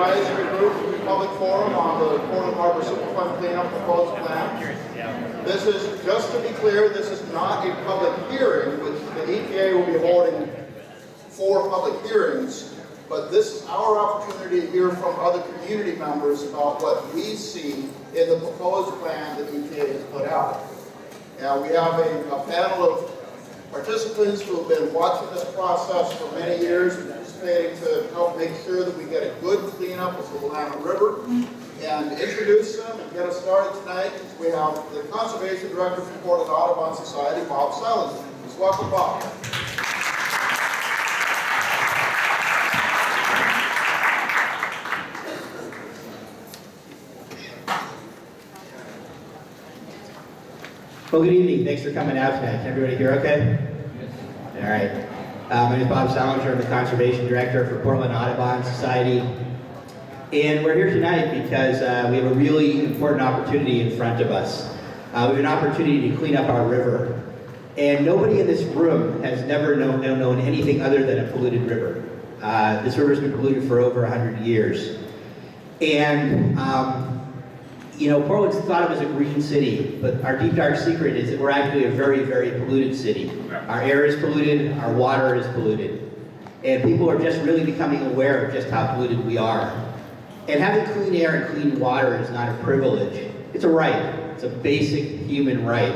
advisory group public forum on the Portland Harbor Superfund cleanup proposed plan. This is, just to be clear, this is not a public hearing, which the EPA will be holding 4 public hearings, but this is our opportunity to hear from other community members about what we see in the proposed plan that EPA has put out. Now, we have a panel of participants who have been watching this process for many years, participating to help make sure that we get a good cleanup of the Willamette River. And introduce them and get us started tonight, we have the Conservation Director for Portland Audubon Society, Bob Salinger. Please welcome Bob. Well, good evening. Thanks for coming out tonight. Can everybody hear okay? Yes. All right. My name is Bob Salinger. I'm the Conservation Director for Portland Audubon Society. And we're here tonight because we have a really important opportunity in front of us. We have an opportunity to clean up our river. And nobody in this room has never known anything other than a polluted river. This river's been polluted for over 100 years. And Portland's thought of as a green city, but our deep dark secret is that we're actually a very, very polluted city. Our air is polluted, our water is polluted. And people are just really becoming aware of just how polluted we are. And having clean air and clean water is not a privilege. It's a right. It's a basic human right.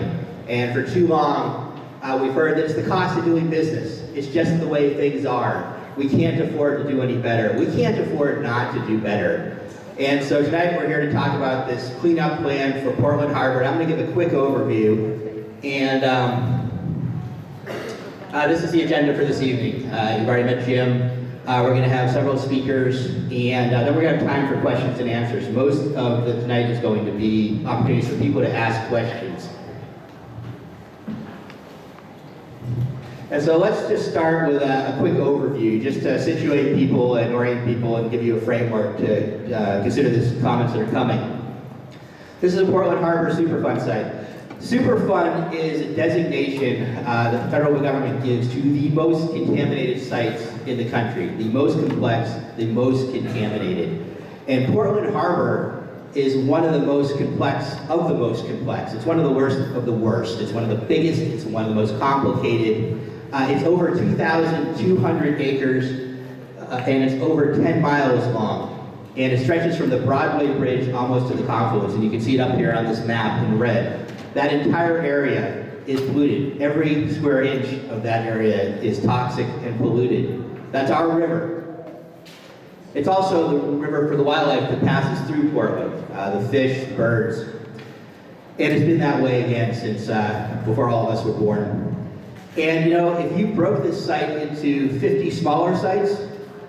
And for too long, we've heard that it's the cost of doing business. It's just the way things are. We can't afford to do any better. We can't afford not to do better. And so tonight we're here to talk about this cleanup plan for Portland Harbor. I'm going to give a quick overview. And this is the agenda for this evening. You've already met Jim. We're going to have several speakers, and then we're going to have time for questions and answers. Most of the tonight is going to be opportunities for people to ask questions. And so let's just start with a quick overview, just to situate people and orient people and give you a framework to consider these comments that are coming. This is a Portland Harbor Superfund site. Superfund is a designation that the federal government gives to the most contaminated sites in the country, the most complex, the most contaminated. And Portland Harbor is one of the most complex of the most complex. It's one of the worst of the worst. It's one of the biggest, it's one of the most complicated. It's over 2,200 acres, and it's over 10 miles long. And it stretches from the Broadway Bridge almost to the confluence, and you can see it up here on this map in red. That entire area is polluted. Every square inch of that area is toxic and polluted. That's our river. It's also the river for the wildlife that passes through Portland, the fish, the birds. And it's been that way again since before all of us were born. And if you broke this site into 50 smaller sites,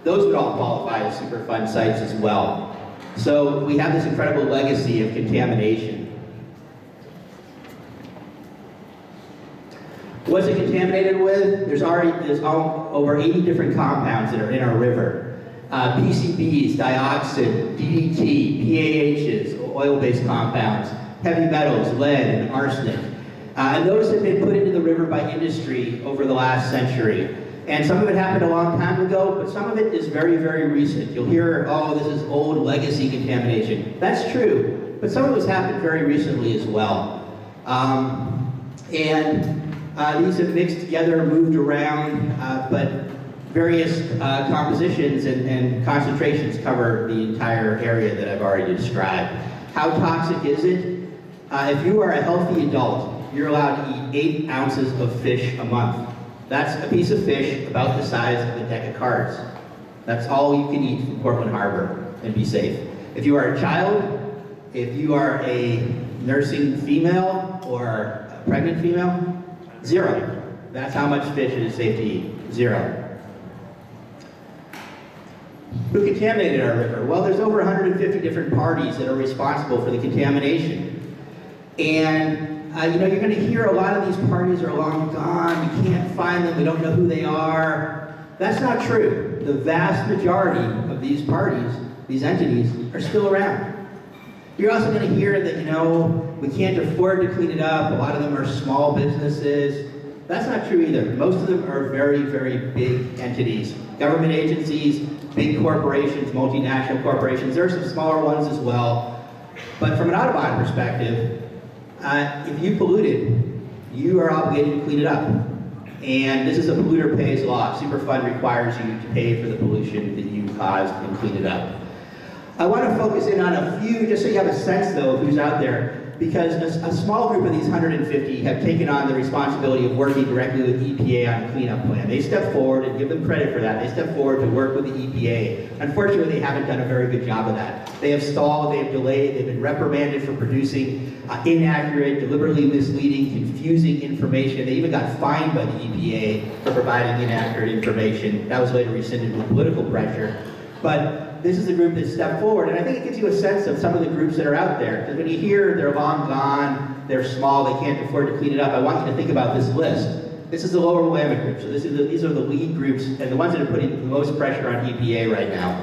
those would all qualify as Superfund sites as well. So we have this incredible legacy of contamination. What's it contaminated with? There's over 80 different compounds that are in our river. PCBs, dioxin, DDT, PAHs, oil-based compounds, heavy metals, lead, and arsenic. And those have been put into the river by industry over the last century. And some of it happened a long time ago, but some of it is very, very recent. You'll hear, oh, this is old legacy contamination. That's true, but some of it's happened very recently as well. These have mixed together, moved around, but various compositions and concentrations cover the entire area that I've already described. How toxic is it? If you are a healthy adult, you're allowed to eat 8 ounces of fish a month. That's a piece of fish about the size of a deck of cards. That's all you can eat from Portland Harbor and be safe. If you are a child, if you are a nursing female or a pregnant female, 0. That's how much fish it is safe to eat. 0. Who contaminated our river? Well, there's over 150 different parties that are responsible for the contamination. And you're going to hear a lot of these parties are long gone, we can't find them, we don't know who they are. That's not true. The vast majority of these parties, these entities, are still around. You're also going to hear that, we can't afford to clean it up. A lot of them are small businesses. That's not true either. Most of them are very, very big entities. Government agencies, big corporations, multinational corporations. There are some smaller ones as well. But from an Audubon perspective, if you polluted, you are obligated to clean it up. And this is a polluter pays law. Superfund requires you to pay for the pollution that you caused and clean it up. I want to focus in on a few, just so you have a sense though of who's out there, because a small group of these 150 have taken on the responsibility of working directly with EPA on a cleanup plan. They step forward, and give them credit for that. They step forward to work with the EPA. Unfortunately, they haven't done a very good job of that. They have stalled, they have delayed, they've been reprimanded for producing inaccurate, deliberately misleading, confusing information. They even got fined by the EPA for providing inaccurate information. That was later rescinded with political pressure. But this is a group that stepped forward, and I think it gives you a sense of some of the groups that are out there. Because when you hear they're long gone, they're small, they can't afford to clean it up, I want you to think about this list. This is the lower Willamette group, so these are the lead groups and the ones that are putting the most pressure on EPA right now.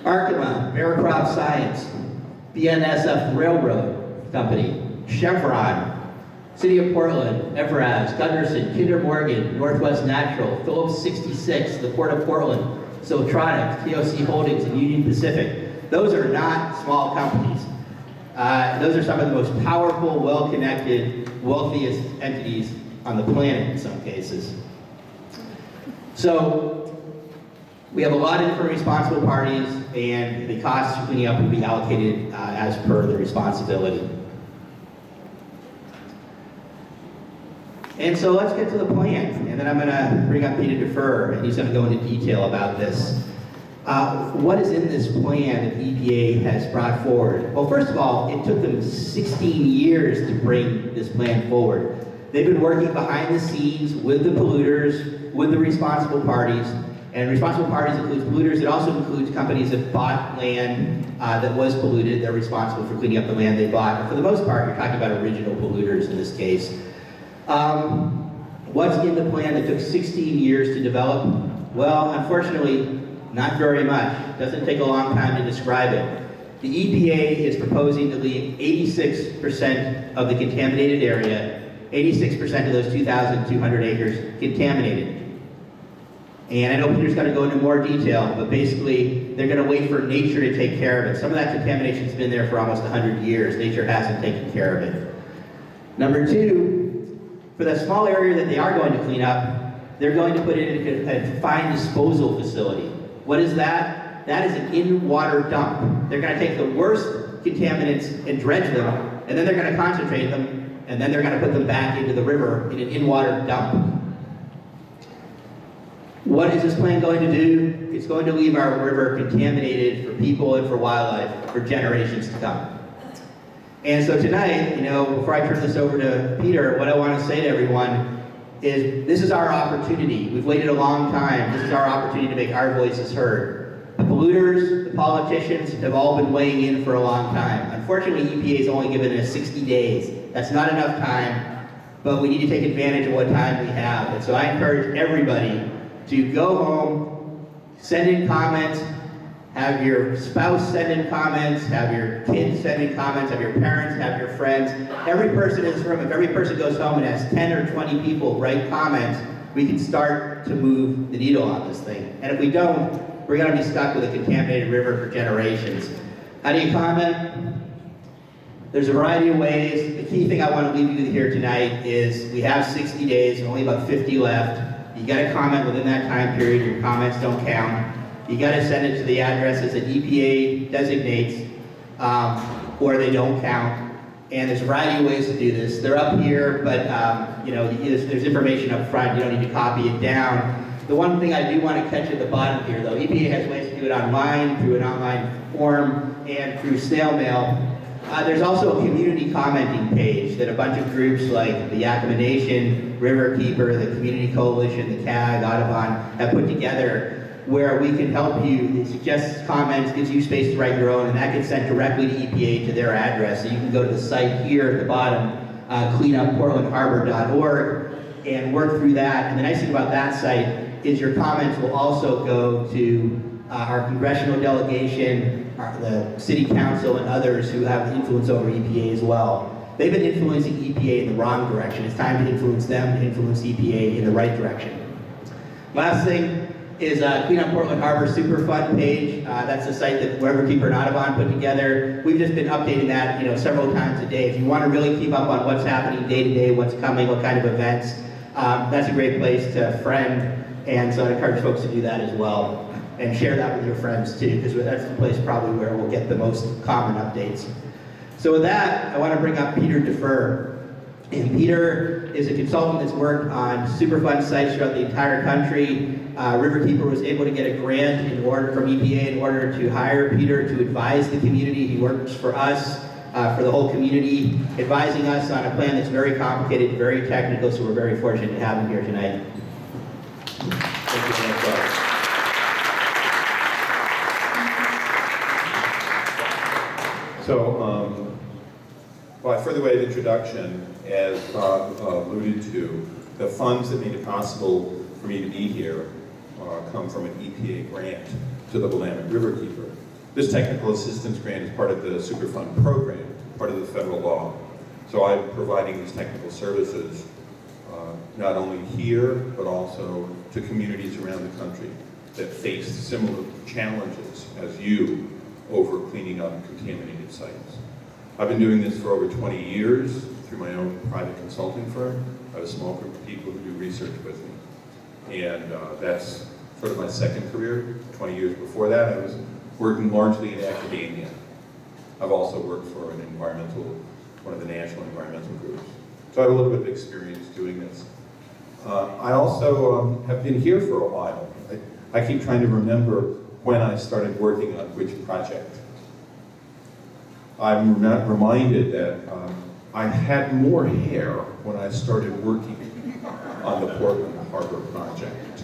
Yakama, Veracrop Science, BNSF Railroad Company, Chevron, City of Portland, Everaz, Gunderson, Kinder Morgan, Northwest Natural, Phillips 66, the Port of Portland, Siltronic, TOC Holdings, and Union Pacific. Those are not small companies. Those are some of the most powerful, well-connected, wealthiest entities on the planet in some cases. So we have a lot of different responsible parties, and the costs for cleaning up will be allocated as per the responsibility. And so let's get to the plan, and then I'm going to bring up Peter deFur, and he's going to go into detail about this. What is in this plan that EPA has brought forward? Well, first of all, it took them 16 years to bring this plan forward. They've been working behind the scenes with the polluters, with the responsible parties, and responsible parties includes polluters. It also includes companies that bought land that was polluted. They're responsible for cleaning up the land they bought. But for the most part, you're talking about original polluters in this case. What's in the plan that took 16 years to develop? Well, unfortunately, not very much. It doesn't take a long time to describe it. The EPA is proposing to leave 86% of the contaminated area, 86% of those 2,200 acres contaminated. And I know Peter's going to go into more detail, but basically they're going to wait for nature to take care of it. Some of that contamination's been there for almost 100 years. Nature hasn't taken care of it. Number two, for that small area that they are going to clean up, they're going to put it in a confined disposal facility. What is that? That is an in-water dump. They're going to take the worst contaminants and dredge them, and then they're going to concentrate them, and then they're going to put them back into the river in an in-water dump. What is this plan going to do? It's going to leave our river contaminated for people and for wildlife for generations to come. And so tonight, before I turn this over to Peter, what I want to say to everyone is this is our opportunity. We've waited a long time. This is our opportunity to make our voices heard. The polluters, the politicians have all been weighing in for a long time. Unfortunately, EPA has only given us 60 days. That's not enough time, but we need to take advantage of what time we have. And so I encourage everybody to go home, send in comments, have your spouse send in comments, have your kids send in comments, have your parents, have your friends. Every person in this room, if every person goes home and has 10 or 20 people write comments, we can start to move the needle on this thing. And if we don't, we're going to be stuck with a contaminated river for generations. How do you comment? There's a variety of ways. The key thing I want to leave you with here tonight is we have 60 days, only about 50 left. You got to comment within that time period. Your comments don't count. You got to send it to the addresses that EPA designates, or they don't count. And there's a variety of ways to do this. They're up here, but there's information up front. You don't need to copy it down. The one thing I do want to catch at the bottom here, though, EPA has ways to do it online, through an online form, and through snail mail. There's also a community commenting page that a bunch of groups like the Yakama Nation, Riverkeeper, the Community Coalition, the CAG, Audubon have put together, where we can help you. It suggests comments, gives you space to write your own, and that gets sent directly to EPA to their address. So you can go to the site here at the bottom, cleanupportlandharbor.org, and work through that. And the nice thing about that site is your comments will also go to our congressional delegation, the city council, and others who have influence over EPA as well. they've been influencing EPA in the wrong direction. It's time to influence them, to influence EPA in the right direction. Last thing is Clean Up Portland Harbor Superfund page. That's a site that Riverkeeper and Audubon put together. We've just been updating that, several times a day. If you want to really keep up on what's happening day to day, what's coming, what kind of events, that's a great place to friend. And so I encourage folks to do that as well. And share that with your friends too, because that's the place probably where we'll get the most common updates. So with that, I want to bring up Peter deFur. And Peter is a consultant that's worked on Superfund sites throughout the entire country. Riverkeeper was able to get a grant from EPA in order to hire Peter to advise the community. He works for us, for the whole community, advising us on a plan that's very complicated, very technical, so we're very fortunate to have him here tonight. Thank you very much. So, by further way of introduction, as Bob alluded to, the funds that made it possible for me to be here come from an EPA grant to the Willamette Riverkeeper. This technical assistance grant is part of the Superfund program, part of the federal law. So I'm providing these technical services not only here, but also to communities around the country that face similar challenges as you over cleaning up contaminated sites. I've been doing this for over 20 years through my own private consulting firm. I have a small group of people who do research with me. And that's sort of my second career. 20 years before that, I was working largely in academia. I've also worked for one of the national environmental groups. So I have a little bit of experience doing this. I also have been here for a while. I keep trying to remember when I started working on which project. I'm reminded that I had more hair when I started working on the Portland Harbor project.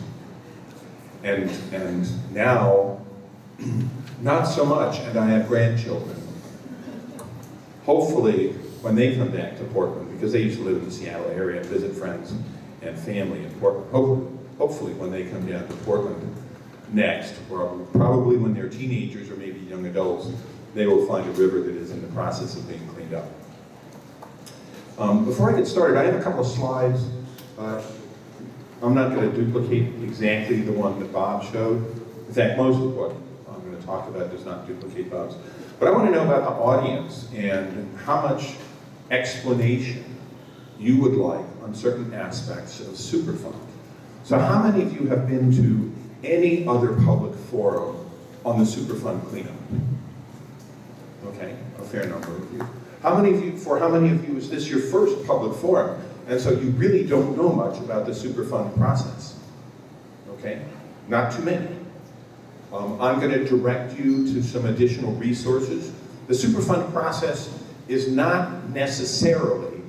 And now, not so much, and I have grandchildren. Hopefully, when they come back to Portland, because they used to live in the Seattle area and visit friends and family in Portland, hopefully when they come down to Portland next, or probably when they're teenagers or maybe young adults, they will find a river that is in the process of being cleaned up. Before I get started, I have a couple of slides. I'm not going to duplicate exactly the one that Bob showed. In fact, most of what I'm going to talk about does not duplicate Bob's. But I want to know about the audience and how much explanation you would like on certain aspects of Superfund. So how many of you have been to any other public forum on the Superfund cleanup? Okay, a fair number of you. For how many of you is this your first public forum? And so you really don't know much about the Superfund process. Okay, not too many. I'm going to direct you to some additional resources. The Superfund process is not necessarily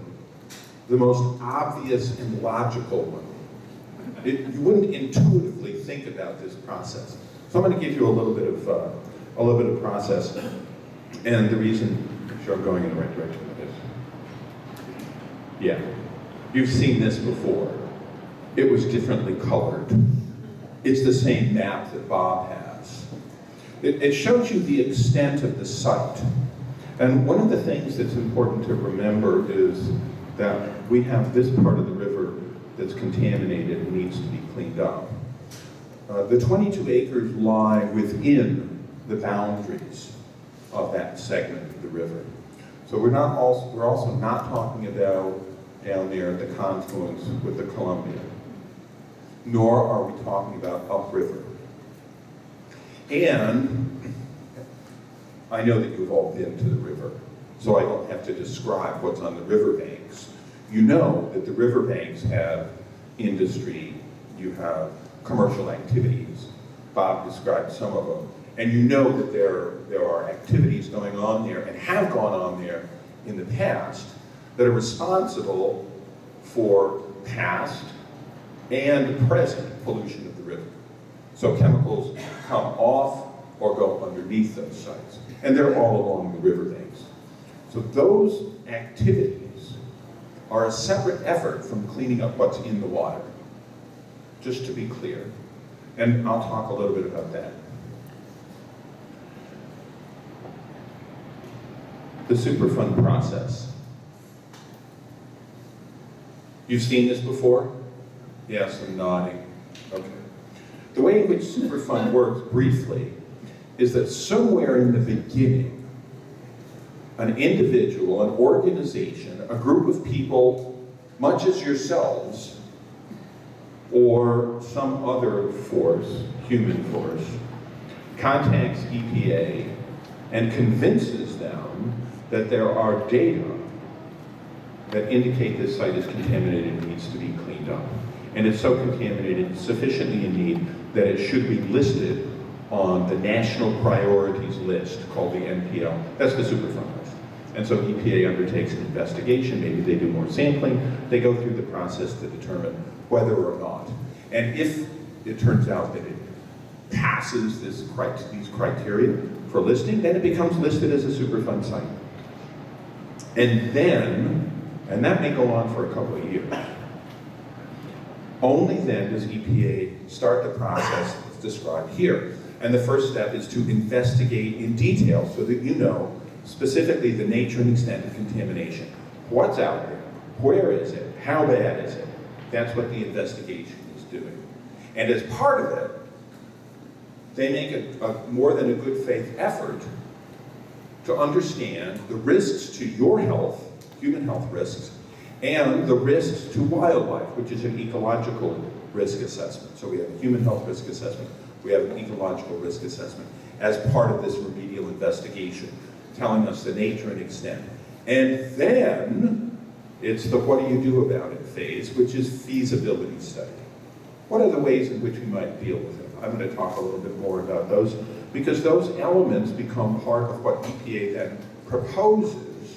the most obvious and logical one. You wouldn't intuitively think about this process. So I'm going to give you a little bit of process, and the reason I'm going in the right direction with this. Yeah, you've seen this before. It was differently colored. It's the same map that Bob has. It shows you the extent of the site. And one of the things that's important to remember is that we have this part of the river that's contaminated and needs to be cleaned up. The 22 acres lie within the boundaries of that segment of the river. So we're also not talking about down there at the confluence with the Columbia, nor are we talking about upriver. And I know that you've all been to the river, so I don't have to describe what's on the riverbanks. You know that the riverbanks have industry, you have commercial activities. Bob described some of them. And you know that there are activities going on there and have gone on there in the past that are responsible for past and present pollution of the river. So chemicals come off or go underneath those sites. And they're all along the riverbanks. So those activities are a separate effort from cleaning up what's in the water, just to be clear. And I'll talk a little bit about that. The Superfund process. You've seen this before? Yes, I'm nodding. Okay. The way in which Superfund works, briefly, is that somewhere in the beginning, an individual, an organization, a group of people, much as yourselves, or some other force, human force, contacts EPA and convinces them that there are data that indicate this site is contaminated and needs to be cleaned up. And it's so contaminated, sufficiently in need, that it should be listed on the national priorities list called the NPL. That's the Superfund list. And so EPA undertakes an investigation, maybe they do more sampling, they go through the process to determine whether or not. And if it turns out that it passes these criteria for listing, then it becomes listed as a Superfund site. And then, and that may go on for a couple of years, only then does EPA start the process that's described here. And the first step is to investigate in detail so that you know specifically the nature and extent of contamination. What's out there? Where is it? How bad is it? That's what the investigation is doing. And as part of it, they make a more than a good faith effort to understand the risks to your health, human health risks, and the risks to wildlife, which is an ecological risk assessment. So we have a human health risk assessment, we have an ecological risk assessment as part of this remedial investigation, telling us the nature and extent. And then it's the what do you do about it phase, which is feasibility study. What are the ways in which we might deal with it? I'm going to talk a little bit more about those, because those elements become part of what EPA then proposes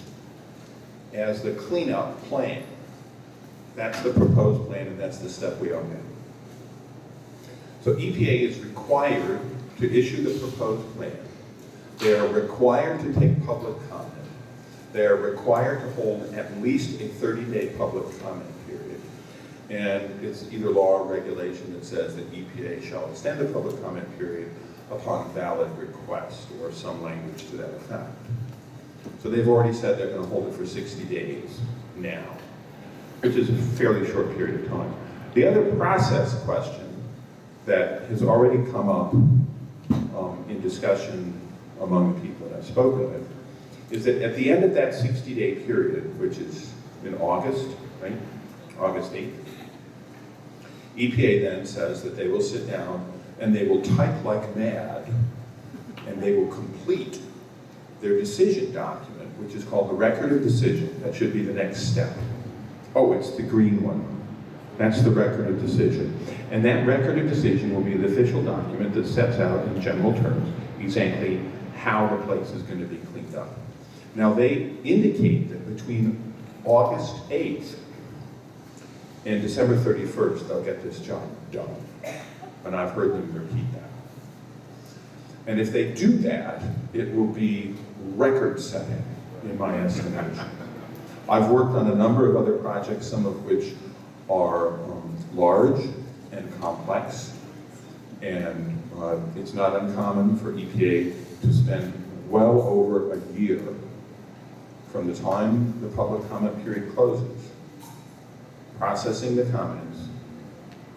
as the cleanup plan. That's the proposed plan, and that's the step we are in. So EPA is required to issue the proposed plan. They are required to take public comment. They are required to hold at least a 30-day public comment period. And it's either law or regulation that says that EPA shall extend the public comment period upon valid request, or some language to that effect. So they've already said they're going to hold it for 60 days now, which is a fairly short period of time. The other process question that has already come up in discussion among the people that I've spoken with is that at the end of that 60-day period, which is in August, right? August 8th, EPA then says that they will sit down and they will type like mad, and they will complete their decision document, which is called the record of decision. That should be the next step. Oh, it's the green one. That's the record of decision. And that record of decision will be the official document that sets out in general terms exactly how the place is going to be cleaned up. Now they indicate that between August 8th and December 31st, they'll get this job done. And I've heard them repeat that. And if they do that, it will be record-setting, in my estimation. I've worked on a number of other projects, some of which are large and complex, and it's not uncommon for EPA to spend well over a year from the time the public comment period closes, processing the comments,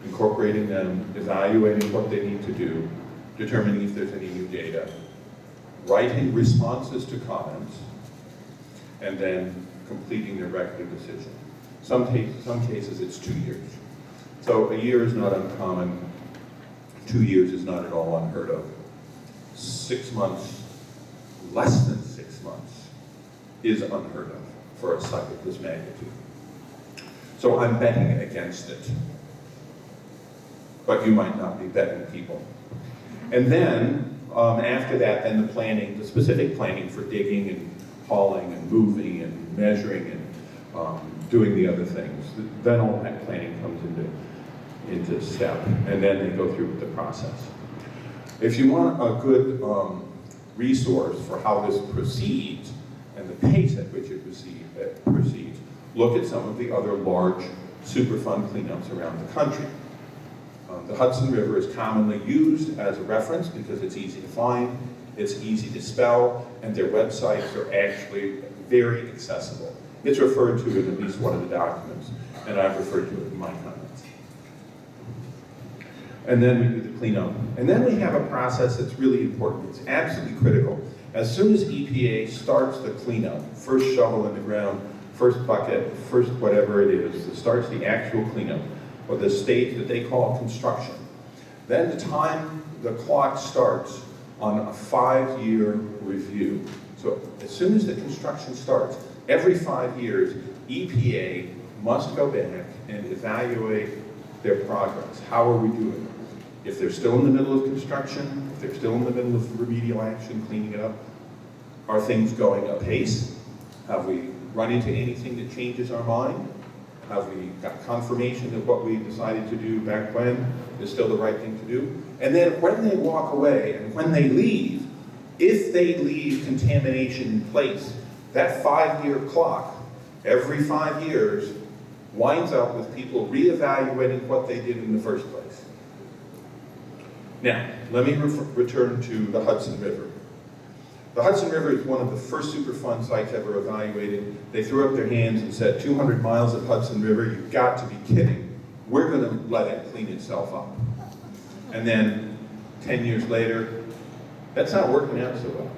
incorporating them, evaluating what they need to do, determining if there's any new data, writing responses to comments, and then completing their record of decision. Some cases it's 2 years. So a year is not uncommon. 2 years is not at all unheard of. 6 months, less than 6 months, is unheard of for a site of this magnitude. So I'm betting against it. But you might not be betting people. And then, after that, then the planning, the specific planning for digging and hauling and moving and measuring and doing the other things. Then all that planning comes into step, and then they go through the process. If you want a good resource for how this proceeds and the pace at which it proceeds, look at some of the other large Superfund cleanups around the country. The Hudson River is commonly used as a reference because it's easy to find, it's easy to spell, and their websites are actually very accessible. It's referred to in at least one of the documents and I've referred to it in my comments. And then we do the cleanup. And then we have a process that's really important. It's absolutely critical. As soon as EPA starts the cleanup, first shovel in the ground, first bucket, first whatever it is, it starts the actual cleanup, or the stage that they call construction. Then the time the clock starts on a 5-year review. So as soon as the construction starts, every 5 years, EPA must go back and evaluate their progress. How are we doing? If they're still in the middle of construction, if they're still in the middle of remedial action, cleaning it up, are things going apace? Have we run into anything that changes our mind? Have we got confirmation that what we decided to do back when is still the right thing to do? And then when they walk away and when they leave, if they leave contamination in place, that 5-year clock, every 5 years, winds up with people reevaluating what they did in the first place. Now, let me return to the Hudson River. The Hudson River is one of the first Superfund sites ever evaluated. They threw up their hands and said, 200 miles of Hudson River, you've got to be kidding. We're going to let it clean itself up. And then 10 years later, that's not working out so well.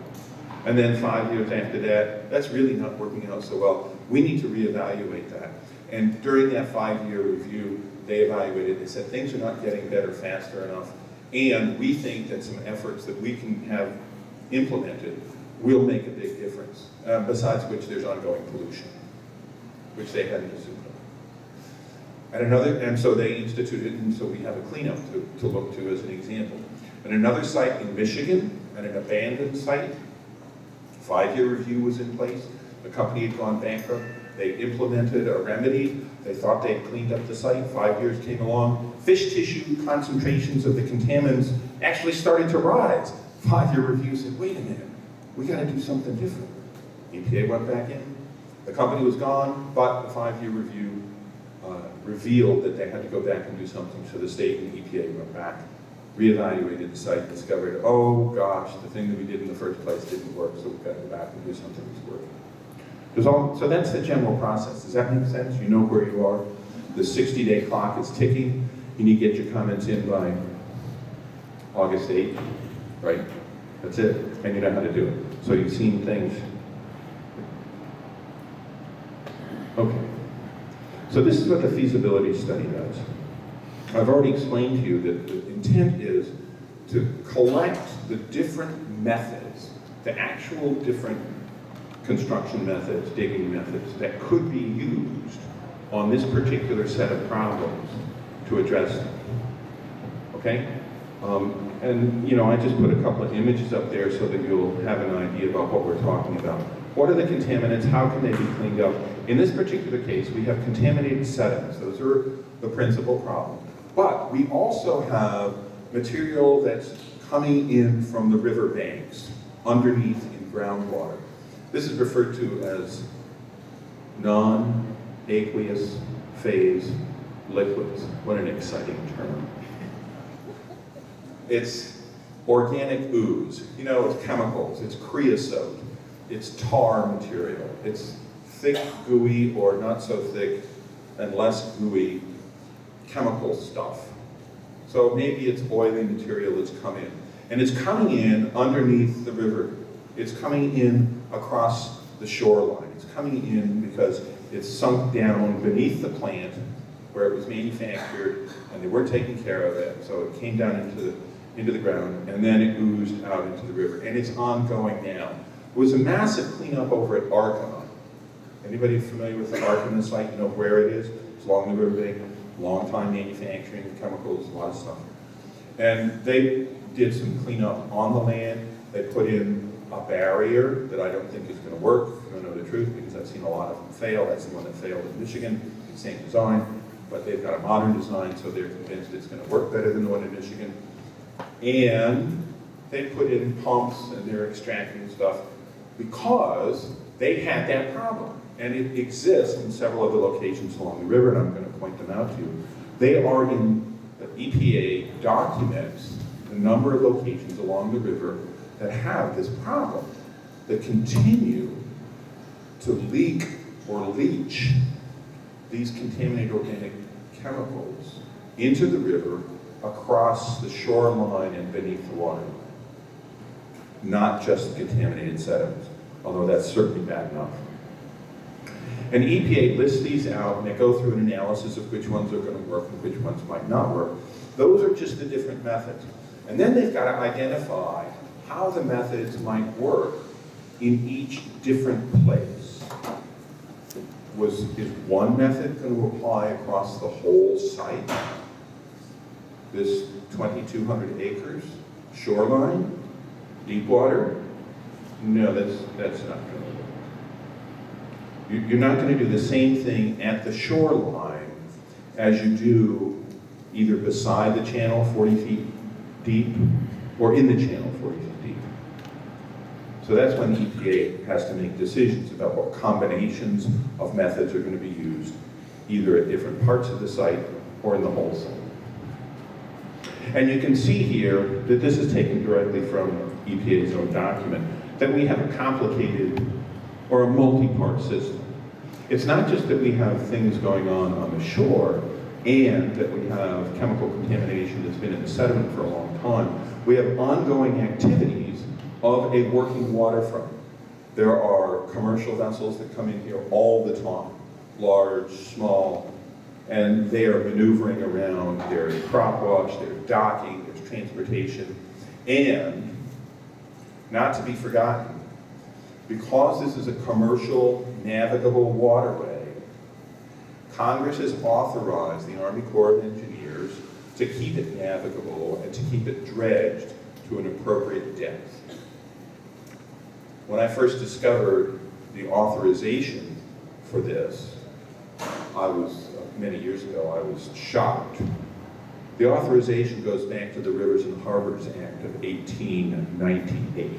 And then 5 years after that, that's really not working out so well. We need to reevaluate that. And during that 5-year review, they evaluated, they said things are not getting better faster enough, and we think that some efforts that we can have implemented will make a big difference, besides which there's ongoing pollution, which they hadn't assumed of. And so they instituted, and so we have a cleanup to look to as an example. And another site in Michigan, at an abandoned site, 5-year review was in place. The company had gone bankrupt. They implemented a remedy. They thought they'd cleaned up the site. 5 years came along. Fish tissue concentrations of the contaminants actually started to rise. 5-year review said, wait a minute, we got to do something different. EPA went back in. The company was gone, but the 5-year review revealed that they had to go back and do something. So the state and EPA went back, reevaluated the site, discovered, oh gosh, the thing that we did in the first place didn't work, so we've got to go back and do something that's working. So that's the general process. Does that make sense? You know where you are. The 60-day clock is ticking. You need to get your comments in by August 8th, right? That's it, and you know how to do it. So you've seen things. Okay. So this is what the feasibility study does. I've already explained to you that the intent is to collect the different methods, the actual different construction methods, digging methods that could be used on this particular set of problems to address them. Okay? And you know, I just put a couple of images up there so that you'll have an idea about what we're talking about. What are the contaminants? How can they be cleaned up? In this particular case, we have contaminated sediments. Those are the principal problem. But we also have material that's coming in from the river banks, underneath in groundwater. This is referred to as non-aqueous phase liquids. What an exciting term. It's organic ooze. You know, it's chemicals, it's creosote, it's tar material, it's thick, gooey, or not so thick, and less gooey chemical stuff. So maybe it's oily material that's come in. And it's coming in underneath the river. It's coming in across the shoreline. It's coming in because it's sunk down beneath the plant where it was manufactured, and they weren't taking care of it, so it came down into the ground, and then it oozed out into the river, and it's ongoing now. It was a massive cleanup over at Yakama. Anybody familiar with the Yakama site? You know where it is? It's along the riverbank, long time manufacturing of chemicals, a lot of stuff. And they did some cleanup on the land. They put in a barrier that I don't think is going to work, if you don't know the truth, because I've seen a lot of them fail. That's the one that failed in Michigan, the same design, but they've got a modern design, so they're convinced it's going to work better than the one in Michigan. And they put in pumps and they're extracting stuff because they had that problem. And it exists in several other locations along the river, and I'm going to point them out to you. They are in, the EPA documents the number of locations along the river that have this problem, that continue to leak or leach these contaminated organic chemicals into the river across the shoreline and beneath the water. Not just the contaminated sediments, although that's certainly bad enough. And EPA lists these out, and they go through an analysis of which ones are going to work and which ones might not work. Those are just the different methods. And then they've got to identify how the methods might work in each different place. Is one method going to apply across the whole site? This 2,200 acres, shoreline, deep water? No, that's not going to work. You're not going to do the same thing at the shoreline as you do either beside the channel 40 feet deep or in the channel 40 feet deep. So that's when the EPA has to make decisions about what combinations of methods are going to be used, either at different parts of the site or in the whole site. And you can see here that this is taken directly from EPA's own document, that we have a complicated or a multi-part system. It's not just that we have things going on the shore and that we have chemical contamination that's been in the sediment for a long time. We have ongoing activities of a working waterfront. There are commercial vessels that come in here all the time, large, small, and they are maneuvering around. There's crop wash, there's docking, there's transportation, and not to be forgotten, because this is a commercial navigable waterway, Congress has authorized the Army Corps of Engineers to keep it navigable and to keep it dredged to an appropriate depth. When I first discovered the authorization for this, many years ago, I was shocked. The authorization goes back to the Rivers and Harbors Act of 1898.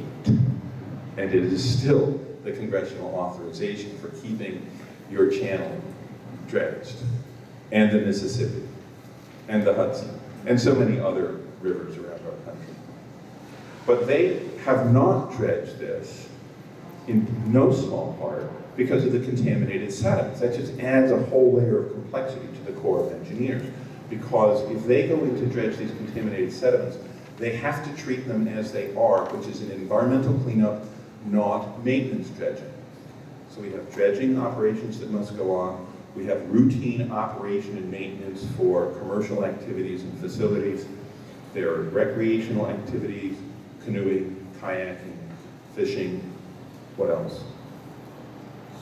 And it is still the congressional authorization for keeping your channel dredged, and the Mississippi, and the Hudson, and so many other rivers around our country. But they have not dredged this, in no small part, because of the contaminated sediments. That just adds a whole layer of complexity to the Corps of Engineers, because if they go in to dredge these contaminated sediments, they have to treat them as they are, which is an environmental cleanup, not maintenance dredging. So we have dredging operations that must go on. We have routine operation and maintenance for commercial activities and facilities. There are recreational activities, canoeing, kayaking, fishing. What else?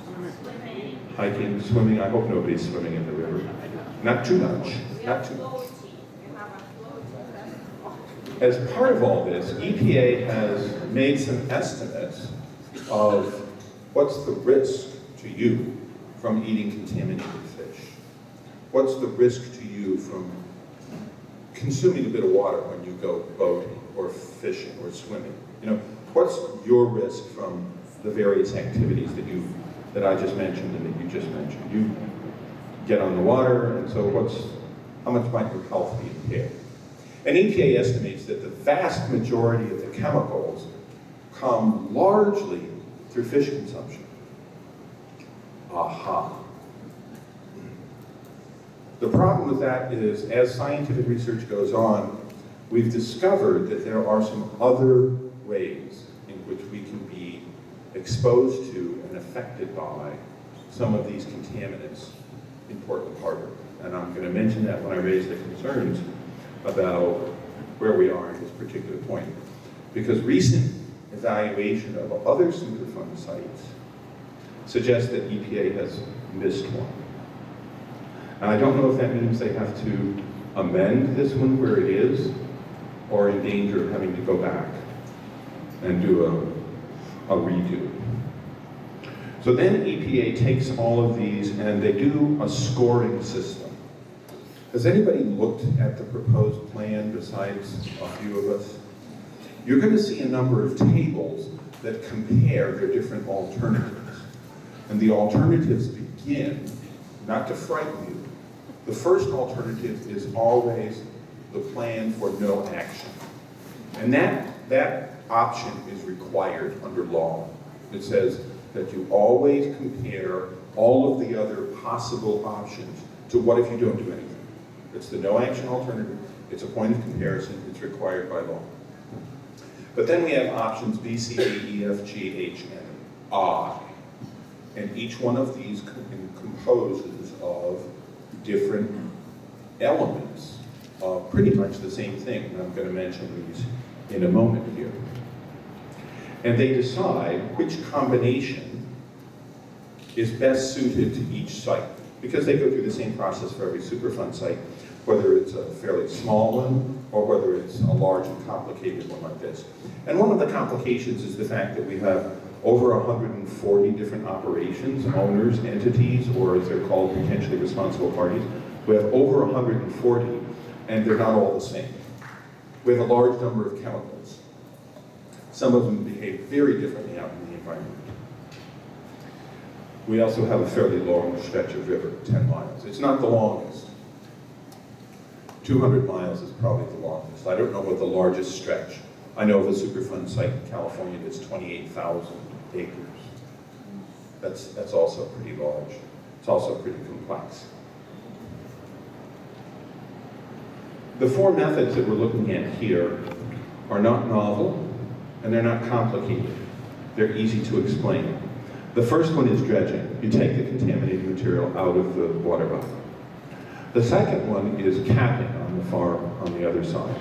Swimming. Hiking, swimming. I hope nobody's swimming in the river. Not too much. Not too much. As part of all this, EPA has made some estimates of what's the risk to you from eating contaminated fish. What's the risk to you from consuming a bit of water when you go boating or fishing or swimming? You know, what's your risk from the various activities that I just mentioned and that you just mentioned? You get on the water, and so how much might your health be impaired? And EPA estimates that the vast majority of the chemicals come largely through fish consumption. Aha. The problem with that is, as scientific research goes on, we've discovered that there are some other ways in which we can be exposed to and affected by some of these contaminants in Portland Harbor. And I'm going to mention that when I raise the concerns about where we are at this particular point. Because recent evaluation of other Superfund sites suggests that EPA has missed one. And I don't know if that means they have to amend this one where it is, or in danger of having to go back and do a redo. So then EPA takes all of these and they do a scoring system. Has anybody looked at the proposed plan besides a few of us? You're going to see a number of tables that compare their different alternatives. And the alternatives begin, not to frighten you, the first alternative is always the plan for no action. And that option is required under law. It says that you always compare all of the other possible options to what if you don't do anything. It's the no action alternative, it's a point of comparison, it's required by law. But then we have options B, C, D, E, F, G, H, and I. And each one of these composes of different elements of pretty much the same thing. And I'm going to mention these in a moment here. And they decide which combination is best suited to each site. Because they go through the same process for every Superfund site, whether it's a fairly small one or whether it's a large and complicated one like this. And one of the complications is the fact that we have over 140 different operations, owners, entities, or as they're called, potentially responsible parties. We have over 140, and they're not all the same. We have a large number of chemicals. Some of them behave very differently out in the environment. We also have a fairly long stretch of river, 10 miles. It's not the longest. 200 miles is probably the longest. I don't know what the largest stretch. I know of a Superfund site in California that's 28,000 acres. That's also pretty large. It's also pretty complex. The four methods that we're looking at here are not novel, and they're not complicated. They're easy to explain. The first one is dredging. You take the contaminated material out of the water body. The second one is capping on the farm on the other side.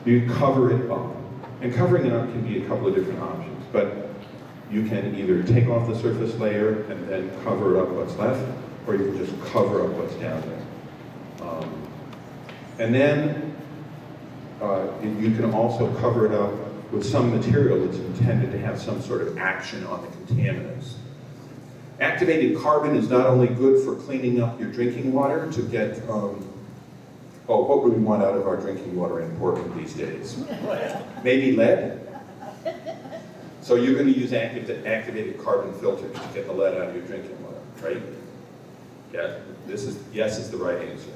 You cover it up. And covering it up can be a couple of different options, but you can either take off the surface layer and then cover up what's left, or you can just cover up what's down there. And then you can also cover it up with some material that's intended to have some sort of action on the contaminants. Activated carbon is not only good for cleaning up your drinking water to get, what would we want out of our drinking water in Portland these days? Maybe lead? So you're going to use activated carbon filters to get the lead out of your drinking water, right? Yeah, yes is the right answer.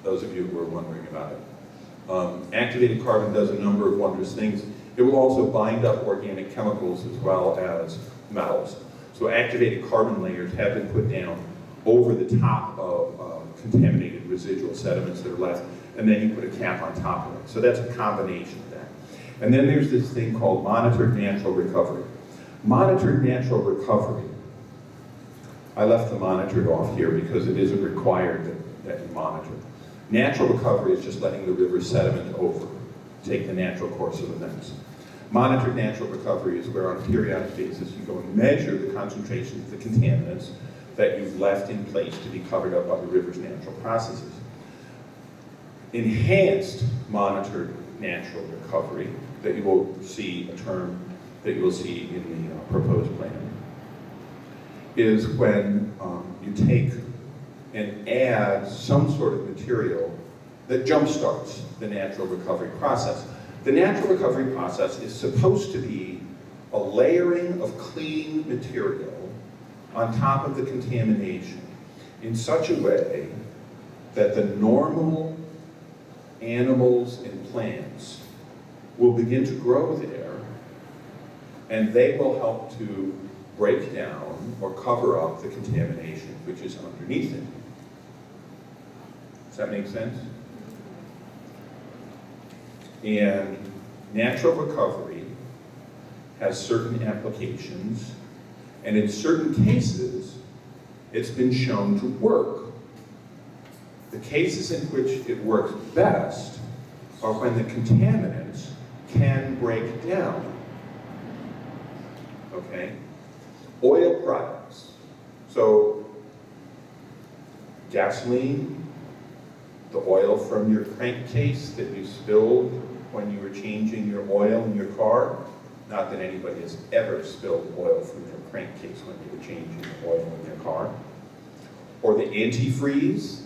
Those of you who are wondering about it. Activated carbon does a number of wondrous things. It will also bind up organic chemicals as well as metals. So activated carbon layers have been put down over the top of contaminated residual sediments that are left, and then you put a cap on top of it. So that's a combination of that. And then there's this thing called monitored natural recovery. Monitored natural recovery, I left the monitored off here because it isn't required that you monitor. Natural recovery is just letting the river sediment over, take the natural course of events. Monitored natural recovery is where on a periodic basis you go and measure the concentration of the contaminants that you've left in place to be covered up by the river's natural processes. Enhanced monitored natural recovery, that you will see, a term that you will see in the proposed plan, is when you take and add some sort of material that jumpstarts the natural recovery process. The natural recovery process is supposed to be a layering of clean material on top of the contamination in such a way that the normal animals and plants will begin to grow there, and they will help to break down or cover up the contamination which is underneath it. Does that make sense? And natural recovery has certain applications, and in certain cases, it's been shown to work. The cases in which it works best are when the contaminants can break down. Okay? Oil products. So, gasoline, the oil from your crankcase that you spilled when you were changing your oil in your car. Not that anybody has ever spilled oil from your crankcase when you were changing the oil in your car. Or the antifreeze,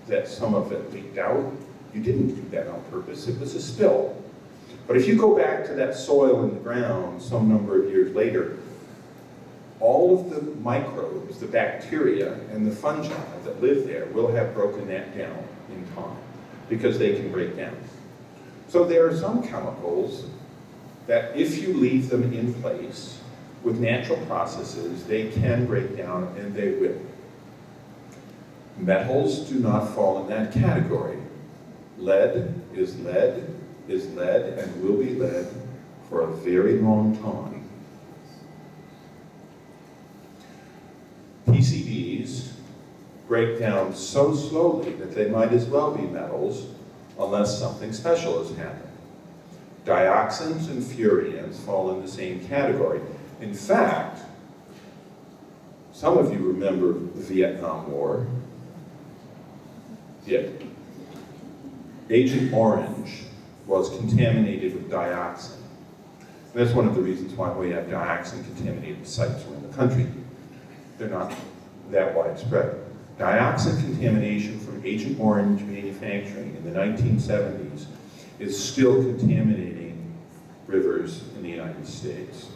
that some of it leaked out. You didn't do that on purpose, it was a spill. But if you go back to that soil in the ground some number of years later, all of the microbes, the bacteria, and the fungi that live there will have broken that down in time because they can break down. So there are some chemicals that if you leave them in place with natural processes, they can break down, and they will. Metals do not fall in that category. Lead is lead, is lead, and will be lead for a very long time. PCBs break down so slowly that they might as well be metals unless something special has happened. Dioxins and furians fall in the same category. In fact, some of you remember the Vietnam War. Yeah. Agent Orange was contaminated with dioxin. And that's one of the reasons why we have dioxin-contaminated sites around the country. They're not that widespread. Dioxin contamination from Agent Orange manufacturing in the 1970s is still contaminating rivers in the United States.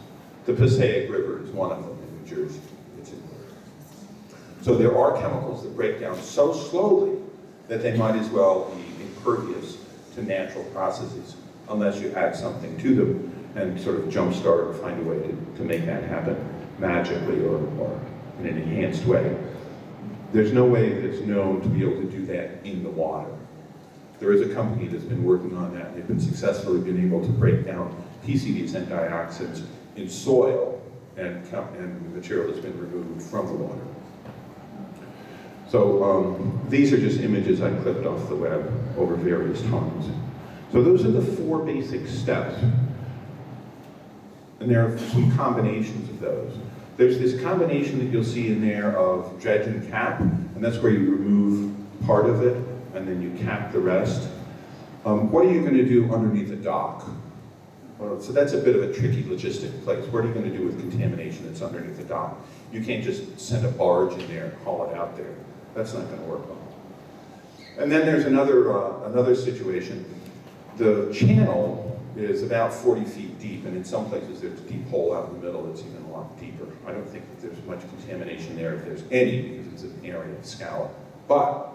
The Passaic River is one of them in New Jersey. So there are chemicals that break down so slowly that they might as well be impervious to natural processes unless you add something to them and sort of jumpstart or find a way to make that happen magically or in an enhanced way. There's no way that's known to be able to do that in the water. There is a company that's been working on that, and they've been successfully been able to break down PCBs and dioxins in soil, and the material has been removed from the water. So these are just images I clipped off the web over various times. So those are the 4 basic steps. And there are some combinations of those. There's this combination that you'll see in there of dredge and cap, and that's where you remove part of it, and then you cap the rest. What are you going to do underneath the dock? Well, so that's a bit of a tricky logistic place. What are you going to do with contamination that's underneath the dock? You can't just send a barge in there and haul it out there. That's not going to work well. And then there's another situation. The channel is about 40 feet deep, and in some places there's a deep hole out in the middle that's even a lot deeper. I don't think that there's much contamination there, if there's any, because it's an area of scallop. But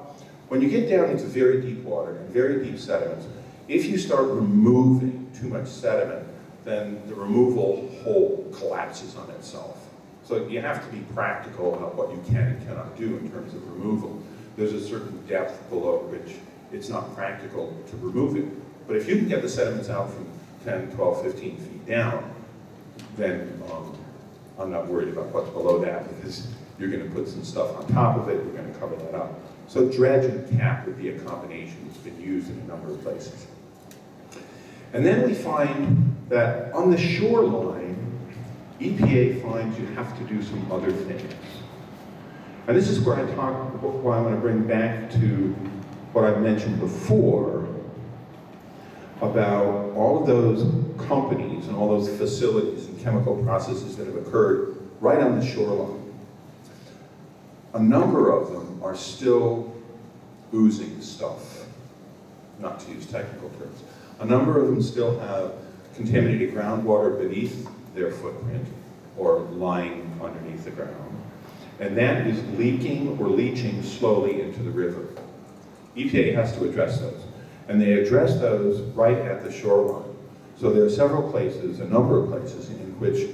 when you get down into very deep water and very deep sediments, if you start removing too much sediment, then the removal hole collapses on itself. So you have to be practical about what you can and cannot do in terms of removal. There's a certain depth below which it's not practical to remove it. But if you can get the sediments out from 10, 12, 15 feet down, then I'm not worried about what's below that, because you're going to put some stuff on top of it, you're going to cover that up. So dredge and cap would be a combination that's been used in a number of places. And then we find that on the shoreline, EPA finds you have to do some other things. And this is where I want to bring back to what I mentioned before about all of those companies and all those facilities and chemical processes that have occurred right on the shoreline. A number of them are still oozing stuff, not to use technical terms. A number of them still have contaminated groundwater beneath their footprint or lying underneath the ground. And that is leaking or leaching slowly into the river. EPA has to address those. And they address those right at the shoreline. So there are several places, a number of places, in which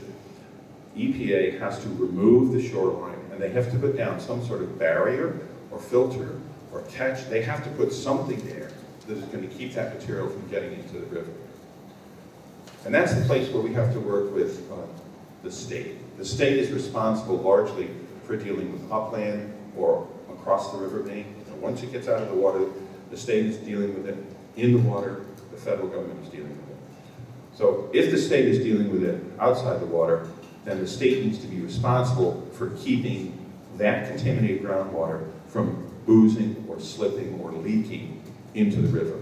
EPA has to remove the shoreline, and they have to put down some sort of barrier or filter or catch. They have to put something there that is going to keep that material from getting into the river. And that's the place where we have to work with the state. The state is responsible largely for dealing with upland or across the river bank. And once it gets out of the water, the state is dealing with it. In the water, the federal government is dealing with it. So if the state is dealing with it outside the water, then the state needs to be responsible for keeping that contaminated groundwater from oozing or slipping or leaking into the river.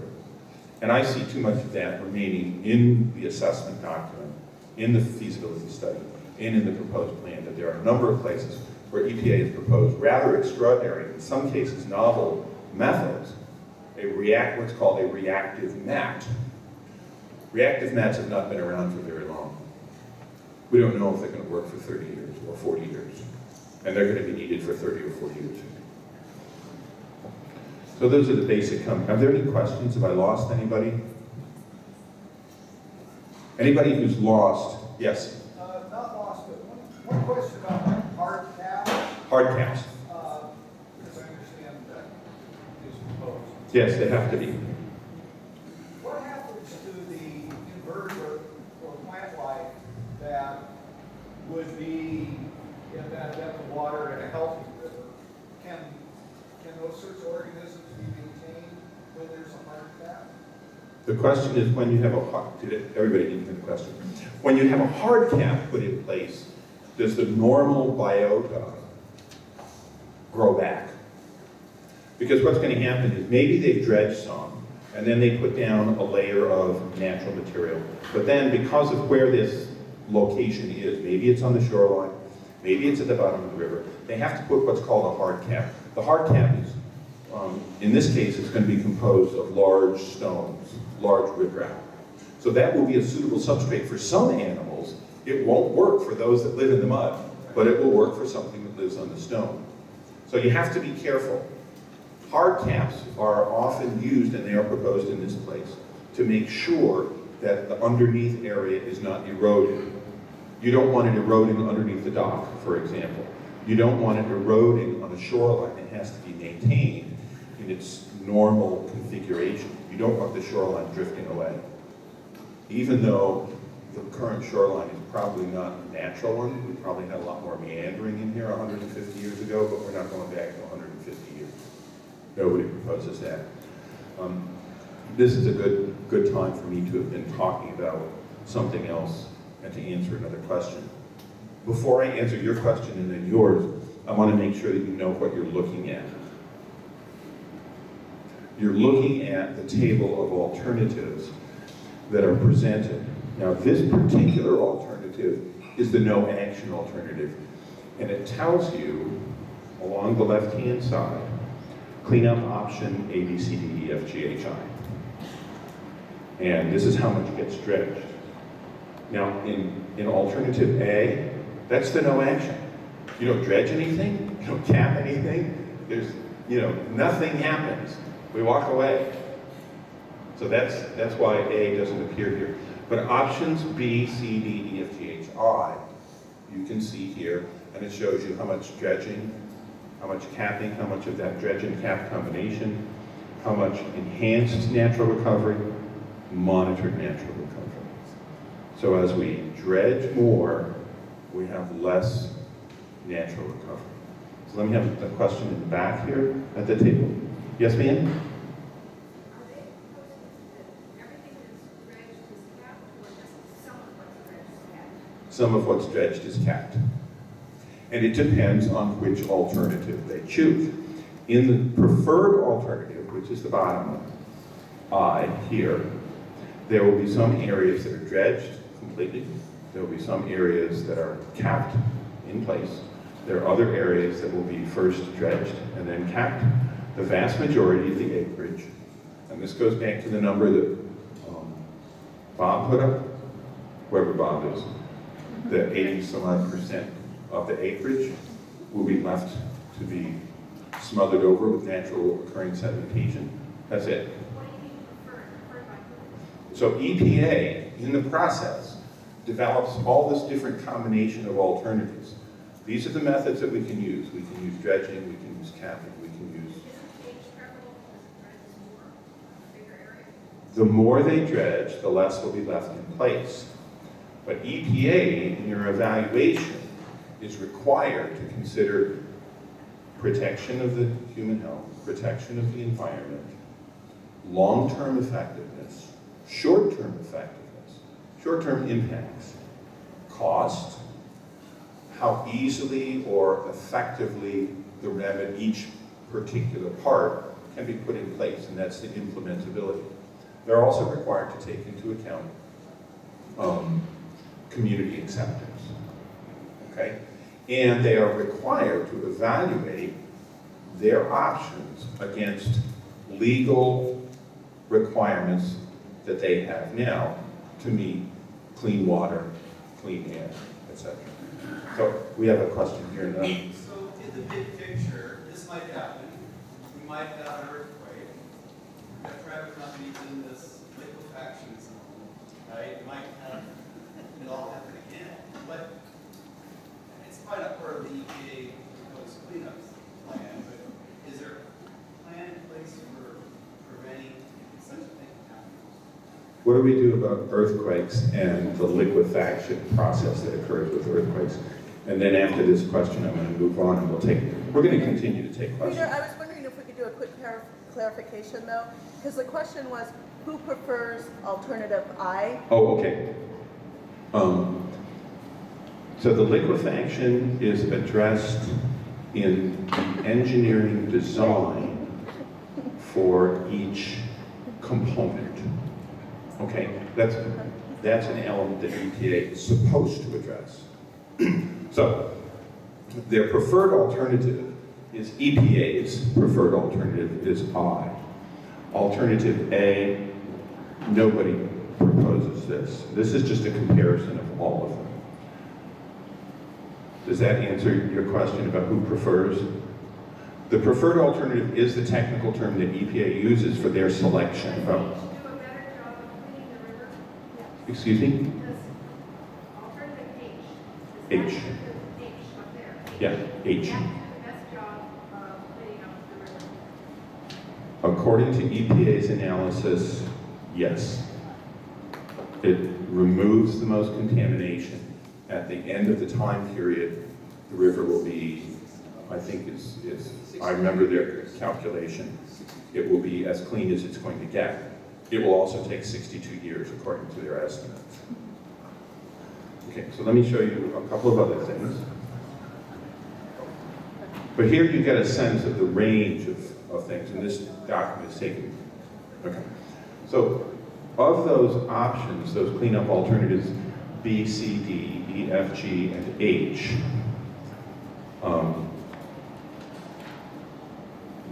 And I see too much of that remaining in the assessment document, in the feasibility study, and in the proposed plan, that there are a number of places where EPA has proposed rather extraordinary, in some cases novel, methods, what's called a reactive mat. Reactive mats have not been around for very long. We don't know if they're going to work for 30 years or 40 years, and they're going to be needed for 30 or 40 years. So those are the basic Are there any questions? Have I lost anybody? Anybody who's lost? Yes? Not lost, but one question about hard caps. Hard caps. Because I understand Yes, they have to be. What happens to the invertebrate or plant life that would be in that depth of water in a healthy river? Can those sorts of organisms be maintained when there's a hard cap? The question is when you have a hard, everybody needs to the question. When you have a hard cap put in place, does the normal biota grow back? Because what's going to happen is maybe they've dredged some, and then they put down a layer of natural material. But then because of where this location is, maybe it's on the shoreline, maybe it's at the bottom of the river, they have to put what's called a hard cap. The hard cap is, in this case, it's going to be composed of large stones, large riprap. So that will be a suitable substrate for some animals. It won't work for those that live in the mud, but it will work for something that lives on the stone. So you have to be careful. Hard caps are often used, and they are proposed in this place, to make sure that the underneath area is not eroded. You don't want it eroding underneath the dock, for example. You don't want it eroding on a shoreline. It has to be maintained in its normal configuration. You don't want the shoreline drifting away. Even though the current shoreline is probably not a natural one, we probably had a lot more meandering in here 150 years ago, but we're not going back to 150 years. Nobody proposes that. This is a good time for me to have been talking about something else and to answer another question. Before I answer your question and then yours, I want to make sure that you know what you're looking at. You're looking at the table of alternatives that are presented. Now, this particular alternative is the no action alternative, and it tells you along the left-hand side, clean up option A, B, C, D, E, F, G, H, I. And this is how much gets dredged. Now, in alternative A, that's the no action. You don't dredge anything, you don't cap anything, there's, nothing happens. We walk away. So that's why A doesn't appear here. But options B, C, D, E, F, G, H, I, you can see here, and it shows you how much dredging, how much capping, how much of that dredge and cap combination, how much enhanced natural recovery, monitored natural recovery. So as we dredge more, we have less natural recovery. So let me have a question in the back here at the table. Yes, ma'am? Some of what's dredged is capped. And it depends on which alternative they choose. In the preferred alternative, which is the bottom one, I, here, there will be some areas that are dredged completely. There will be some areas that are capped in place. There are other areas that will be first dredged and then capped. The vast majority of the acreage, and this goes back to the number that Bob put up, whoever Bob is, the 80-some-odd% of the acreage will be left to be smothered over with natural occurring sedimentation. That's it. What do you mean preferred by who? So EPA, in the process, develops all this different combination of alternatives. These are the methods that we can use. We can use dredging, we can use capping, we can use... Isn't H preferable because it dredges more, a bigger area? The more they dredge, the less will be left in place. But EPA, in your evaluation, is required to consider protection of the human health, protection of the environment, long-term effectiveness, short-term effectiveness, short-term impacts, cost, how easily or effectively each particular part can be put in place, and that's the implementability. They're also required to take into account community acceptance, okay? And they are required to evaluate their options against legal requirements that they have now to meet clean water, clean air, etc. So we have a question here now. So in the big picture, this might happen. We might have an earthquake. That private companies in this liquefaction zone, right? You might have it all happen again. But it's probably not part of the EPA proposed cleanup plan, but is there a plan in place for What do we do about earthquakes and the liquefaction process that occurs with earthquakes? And then after this question, I'm going to move on and we're going to continue to take questions. Peter, I was wondering if we could do a quick clarification though, because the question was, who prefers alternative I? Oh, okay. So the liquefaction is addressed in the engineering design for each component. Okay, that's an element that EPA is supposed to address. So, their preferred alternative is EPA's preferred alternative is I. Alternative A, nobody proposes this. This is just a comparison of all of them. Does that answer your question about who prefers? The preferred alternative is the technical term that EPA uses for their selection of. Do a better job of cleaning the river? Excuse me? Does alternative H, H. is that the H up there? Yeah, H. Does that do the best job of cleaning up the river? According to EPA's analysis, yes. It removes the most contamination. At the end of the time period, the river will be, I think I remember their calculation, it will be as clean as it's going to get. It will also take 62 years according to their estimates. Okay, so let me show you a couple of other things. But here you get a sense of the range of things, and this document is taken. Okay, so of those options, those cleanup alternatives, B, C, D, E, F, G, and H,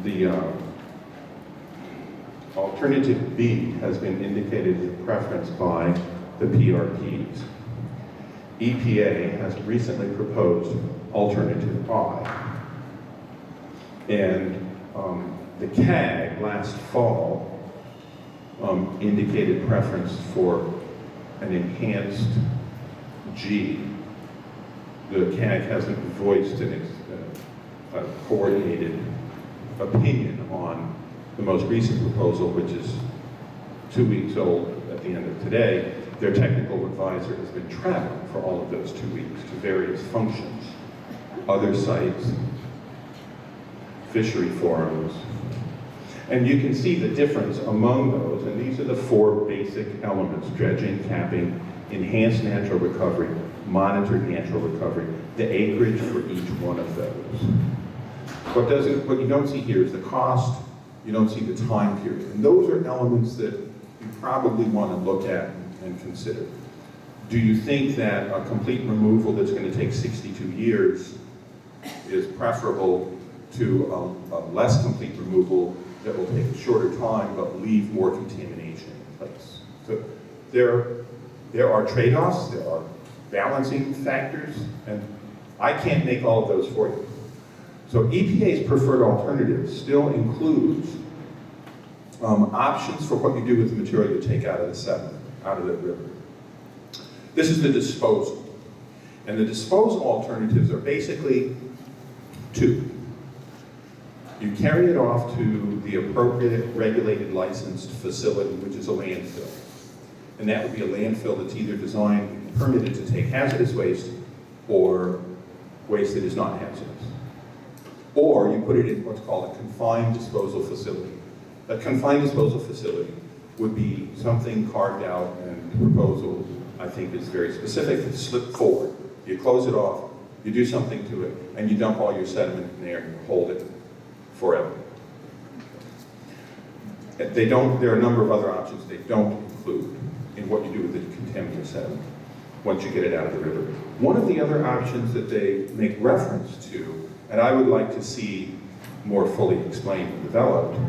the alternative B has been indicated with preference by the PRPs. EPA has recently proposed alternative I. And the CAG last fall indicated preference for an enhanced G. The CAG hasn't voiced a coordinated opinion on the most recent proposal, which is 2 weeks old at the end of today. Their technical advisor has been traveling for all of those 2 weeks to various functions, other sites, fishery forums. And you can see the difference among those, and these are the four basic elements: dredging, capping, enhanced natural recovery, monitored natural recovery, the acreage for each one of those. What you don't see here is the cost, you don't see the time period. And those are elements that you probably want to look at and consider. Do you think that a complete removal that's going to take 62 years is preferable to a less complete removal that will take a shorter time but leave more contamination in place? So there are trade-offs, there are balancing factors, and I can't make all of those for you. So EPA's preferred alternative still includes options for what you do with the material you take out of the sediment, out of the river. This is the disposal. And the disposal alternatives are basically two. You carry it off to the appropriate regulated licensed facility, which is a landfill. And that would be a landfill that's either designed and permitted to take hazardous waste or waste that is not hazardous. Or you put it in what's called a confined disposal facility. A confined disposal facility would be something carved out, and the proposal, I think, is very specific. It's slip forward. You close it off, you do something to it, and you dump all your sediment in there and hold it forever. There are a number of other options they don't include in what you do with the contaminated sediment once you get it out of the river. One of the other options that they make reference to, and I would like to see more fully explained and developed,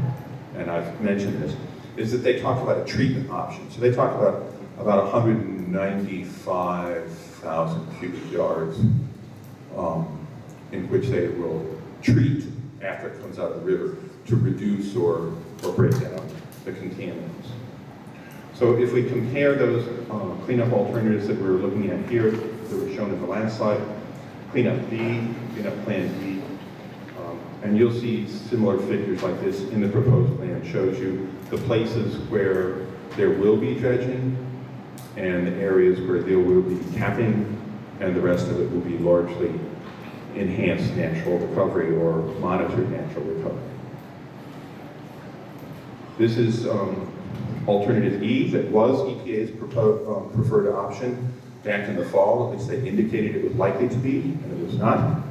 and I've mentioned this, is that they talk about a treatment option. So they talk about 195,000 cubic yards in which they will treat after it comes out of the river to reduce or break down the contaminants. So if we compare those cleanup alternatives that we're looking at here, that were shown in the last slide, cleanup B, cleanup plan B, and you'll see similar figures like this in the proposed plan. It shows you the places where there will be dredging, and areas where there will be capping, and the rest of it will be largely enhanced natural recovery or monitored natural recovery. This is alternative E that was EPA's preferred option back in the fall. At least they indicated it was likely to be, and it was not.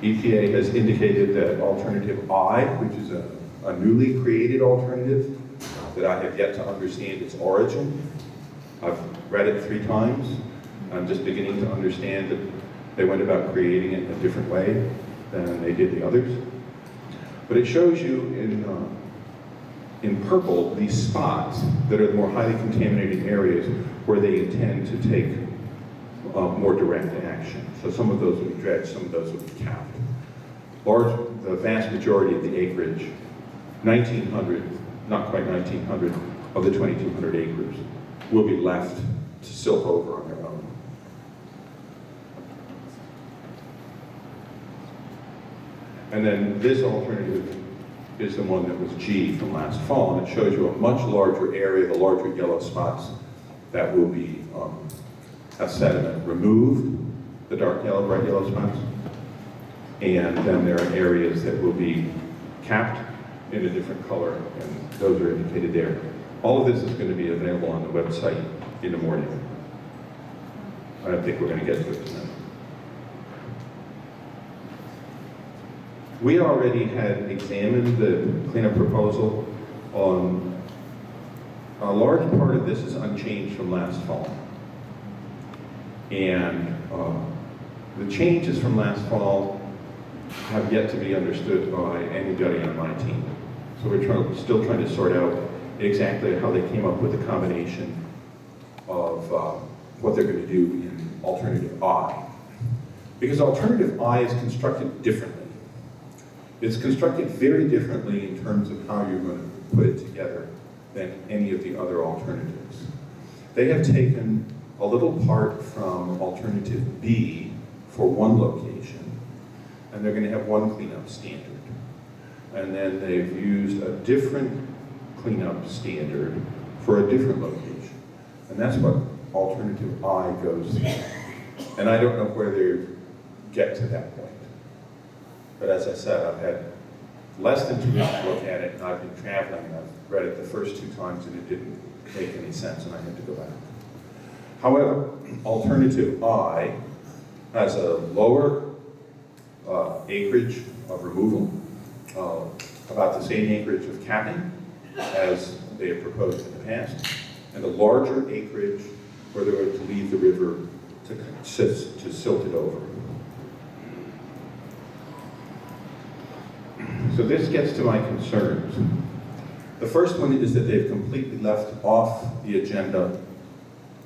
EPA has indicated that alternative I, which is a newly created alternative that I have yet to understand its origin. I've read it 3 times. I'm just beginning to understand that they went about creating it in a different way than they did the others. But it shows you in purple these spots that are the more highly contaminated areas where they intend to take more direct action. So some of those will be dredged, some of those will be capped. The vast majority of the acreage, 1,900, not quite 1,900, of the 2,200 acres will be left to silk over on their own. And then this alternative is the one that was G from last fall, and it shows you a much larger area, the larger yellow spots that will be as sediment removed, the dark yellow, bright yellow spots. And then there are areas that will be capped in a different color, and those are indicated there. All of this is going to be available on the website in the morning. I don't think we're going to get to it tonight. We already had examined the cleanup proposal. A large part of this is unchanged from last fall. And the changes from last fall have yet to be understood by anybody on my team. So we're still trying to sort out exactly how they came up with the combination of what they're going to do in alternative I. Because alternative I is constructed differently. It's constructed very differently in terms of how you're going to put it together than any of the other alternatives. They have taken a little part from alternative B for one location, and they're going to have one cleanup standard. And then they've used a different cleanup standard for a different location. And that's what alternative I goes through. And I don't know where they get to that point. But as I said, I've had less than 2 weeks to look at it, and I've been traveling, and I've read it the first 2 times, and it didn't make any sense, and I had to go back. However, alternative I has a lower acreage of removal, about the same acreage of capping as they have proposed in the past, and a larger acreage where they're going to leave the river to silt it over. So this gets to my concerns. The first one is that they've completely left off the agenda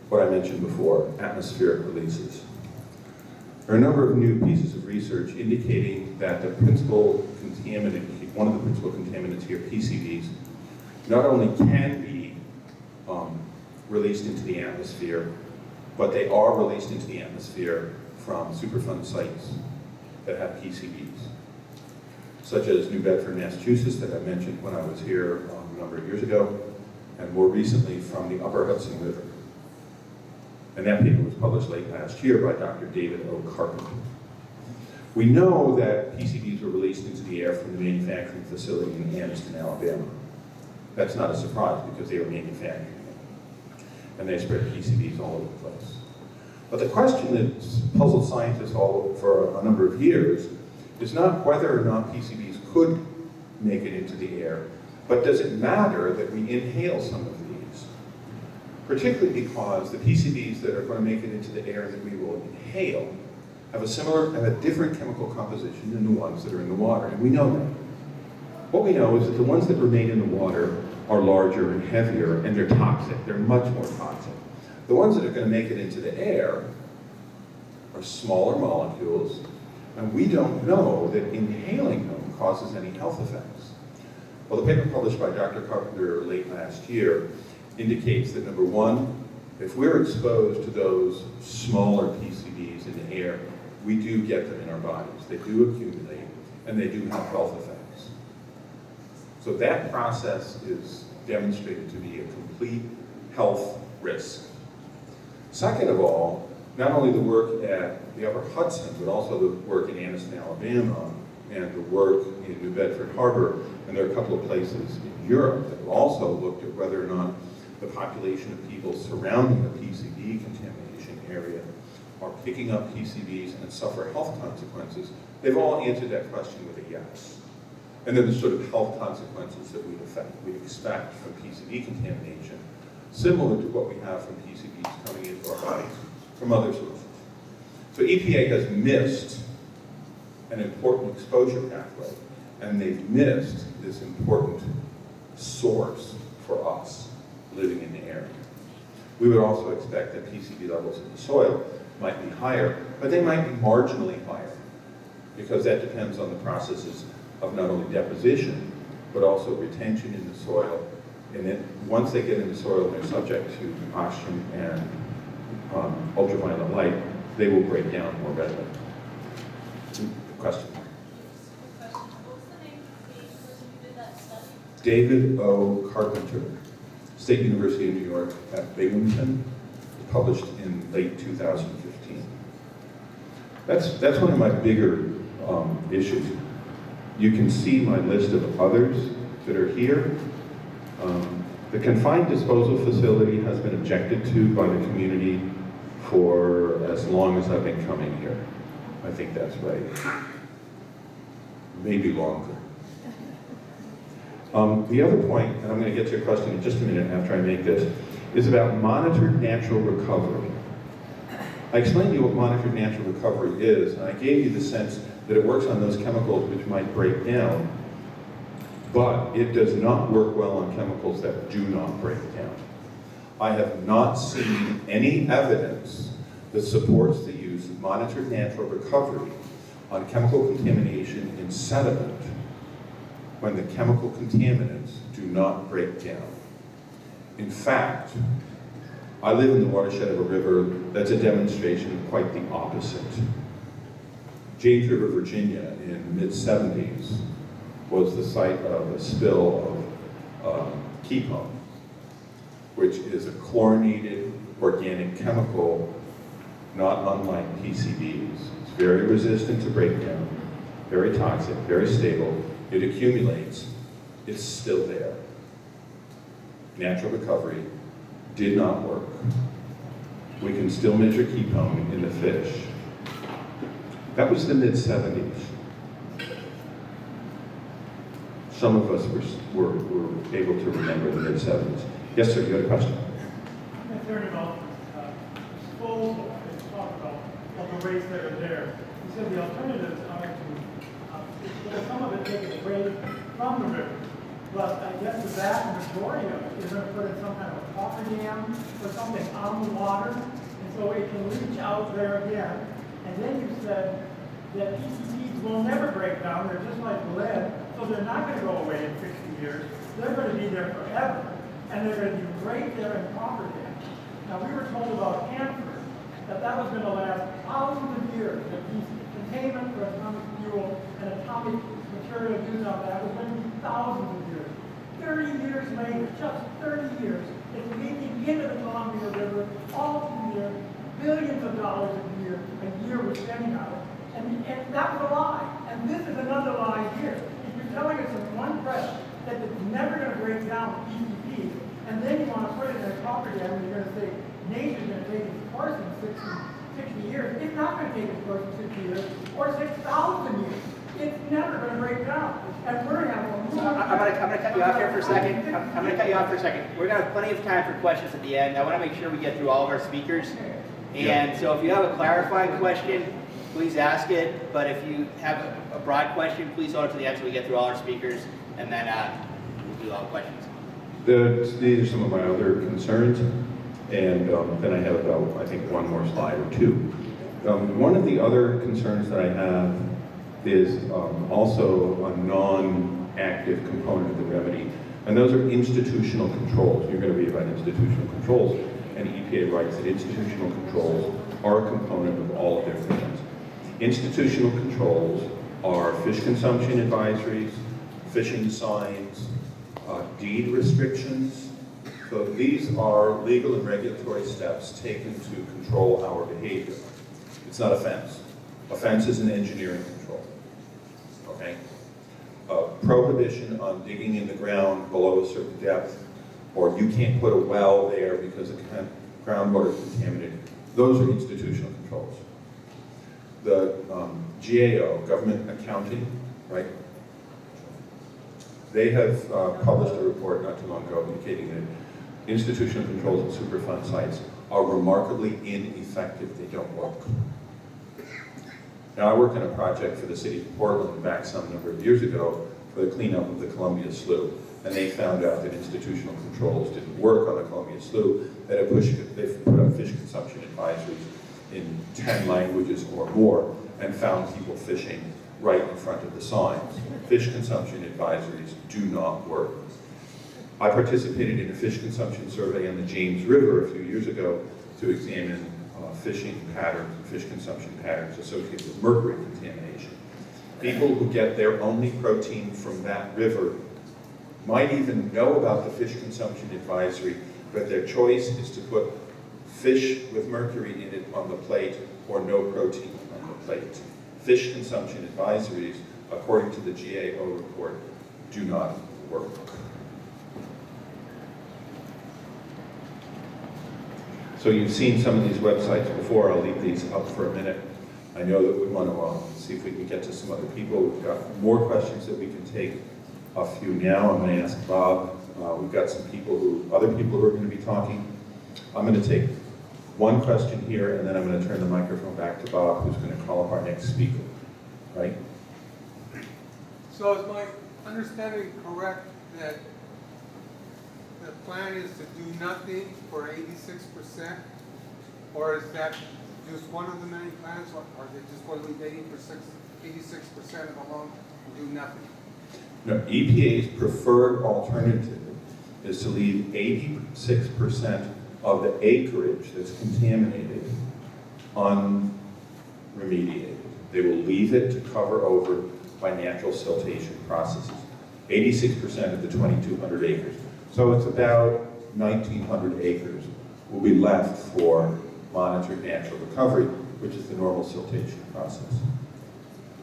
what I mentioned before, atmospheric releases. There are a number of new pieces of research indicating that the principal contaminant, one of the principal contaminants here, PCBs, not only can be released into the atmosphere, but they are released into the atmosphere from Superfund sites that have PCBs, such as New Bedford, Massachusetts, that I mentioned when I was here a number of years ago, and more recently from the Upper Hudson River. And that paper was published late last year by Dr. David O. Carpenter. We know that PCBs were released into the air from the manufacturing facility in Anniston, Alabama. That's not a surprise because they were manufacturing it. And they spread PCBs all over the place. But the question that's puzzled scientists all for a number of years is not whether or not PCBs could make it into the air, but does it matter that we inhale some of these? Particularly because the PCBs that are going to make it into the air that we will inhale have a different chemical composition than the ones that are in the water, and we know that. What we know is that the ones that remain in the water are larger and heavier, and they're toxic. They're much more toxic. The ones that are going to make it into the air are smaller molecules, and we don't know that inhaling them causes any health effects. Well, the paper published by Dr. Carpenter late last year indicates that, number one, if we're exposed to those smaller PCBs in the air, we do get them in our bodies. They do accumulate, and they do have health effects. So that process is demonstrated to be a complete health risk. Second of all, not only the work at the Upper Hudson, but also the work in Anniston, Alabama, and the work in New Bedford Harbor, and there are a couple of places in Europe that have also looked at whether or not the population of people surrounding the PCB contamination area are picking up PCBs and suffer health consequences. They've all answered that question with a yes. And then the sort of health consequences that we'd expect from PCB contamination, similar to what we have from PCBs coming into our bodies from other sources. So EPA has missed an important exposure pathway, and they've missed this important source for us living in the area. We would also expect that PCB levels in the soil might be higher, but they might be marginally higher, because that depends on the processes of not only deposition, but also retention in the soil. And then once they get in the soil and they're subject to oxygen and ultraviolet light, they will break down more readily. Question? What's the name of the person who did that study? David O. Carpenter, State University of New York at Binghamton, published in late 2015. That's one of my bigger issues. You can see my list of others that are here. The confined disposal facility has been objected to by the community for as long as I've been coming here. I think that's right. Maybe longer. The other point, and I'm going to get to your question in just a minute after I make this, is about monitored natural recovery. I explained to you what monitored natural recovery is, and I gave you the sense that it works on those chemicals which might break down, but it does not work well on chemicals that do not break down. I have not seen any evidence that supports the use of monitored natural recovery on chemical contamination in sediment when the chemical contaminants do not break down. In fact, I live in the watershed of a river that's a demonstration of quite the opposite. James River, Virginia, in the mid-70s was the site of a spill of ketone, which is a chlorinated organic chemical not unlike PCBs. It's very resistant to breakdown, very toxic, very stable. It accumulates. It's still there. Natural recovery did not work. We can still measure ketone in the fish. That was the mid-70s. Some of us were able to remember the mid-70s. Yes, sir, you had a question? I'm concerned about disposal. Let's talk about all the waste that are there. You said the alternatives are to some of it taken away from the river. But I guess the vast majority of it is going to put in some kind of a coffer dam or something on the water, and so it can reach out there again. And then you said that PCBs will never break down. They're just like lead, so they're not going to go away in 60 years. They're going to be there forever, and they're going to be right there in coffer dams. Now, we were told about Hanford that was going to last thousands of years. The containment for atomic fuel and atomic material used on that was going to be thousands of years. 30 years later, just 30 years, it's leaking into the Columbia River all through there, billions of dollars a year we're spending on it. And that was a lie. And this is another lie here. If you're telling us in one breath that it's never going to break down PCB, and then you want to put it in a coffer dam and you're going to say nature's going to take its course in 60 years, it's not going to take its course in 60 years or 6,000 years. It's never going to break down. And we're going to have a I'm going to cut you off here for a second. I'm going to cut you off for a second. We're going to have plenty of time for questions at the end. I want to make sure we get through all of our speakers. And so if you have a clarifying question, please ask it. But if you have a broad question, please hold it to the end so we get through all our speakers, and then we'll do all the questions. These are some of my other concerns, and then I have about, I think, one more slide or two. One of the other concerns that I have is also a non-active component of the remedy, and those are institutional controls. You're going to read about institutional controls, and EPA writes that institutional controls are a component of all of their things. Institutional controls are fish consumption advisories, fishing signs, deed restrictions. So these are legal and regulatory steps taken to control our behavior. It's not a fence. A fence is an engineering control, okay? Prohibition on digging in the ground below a certain depth, or you can't put a well there because the groundwater is contaminated. Those are institutional controls. The GAO, Government Accounting, right? They have published a report not too long ago indicating that institutional controls and Superfund sites are remarkably ineffective. They don't work. Now, I worked on a project for the city of Portland back some number of years ago for the cleanup of the Columbia Slough, and they found out that institutional controls didn't work on the Columbia Slough. They've put up fish consumption advisories in 10 languages or more and found people fishing right in front of the signs. Fish consumption advisories do not work. I participated in a fish consumption survey on the James River a few years ago to examine fishing patterns and fish consumption patterns associated with mercury contamination. People who get their only protein from that river might even know about the fish consumption advisory, but their choice is to put fish with mercury in it on the plate or no protein on the plate. Fish consumption advisories, according to the GAO report, do not work. So you've seen some of these websites before. I'll leave these up for a minute. I know that we want to see if we can get to some other people. We've got more questions that we can take. A few now. I'm going to ask Bob. We've got some other people who are going to be talking. I'm going to take one question here, and then I'm going to turn the microphone back to Bob, who's going to call up our next speaker. Right? So is my understanding correct that the plan is to do nothing for 86%? Or is that just one of the many plans, or are they just going to leave 86% of the loan and do nothing? No, EPA's preferred alternative is to leave 86% of the acreage that's contaminated unremediated. They will leave it to cover over by natural siltation processes. 86% of the 2,200 acres. So it's about 1,900 acres will be left for monitored natural recovery, which is the normal siltation process.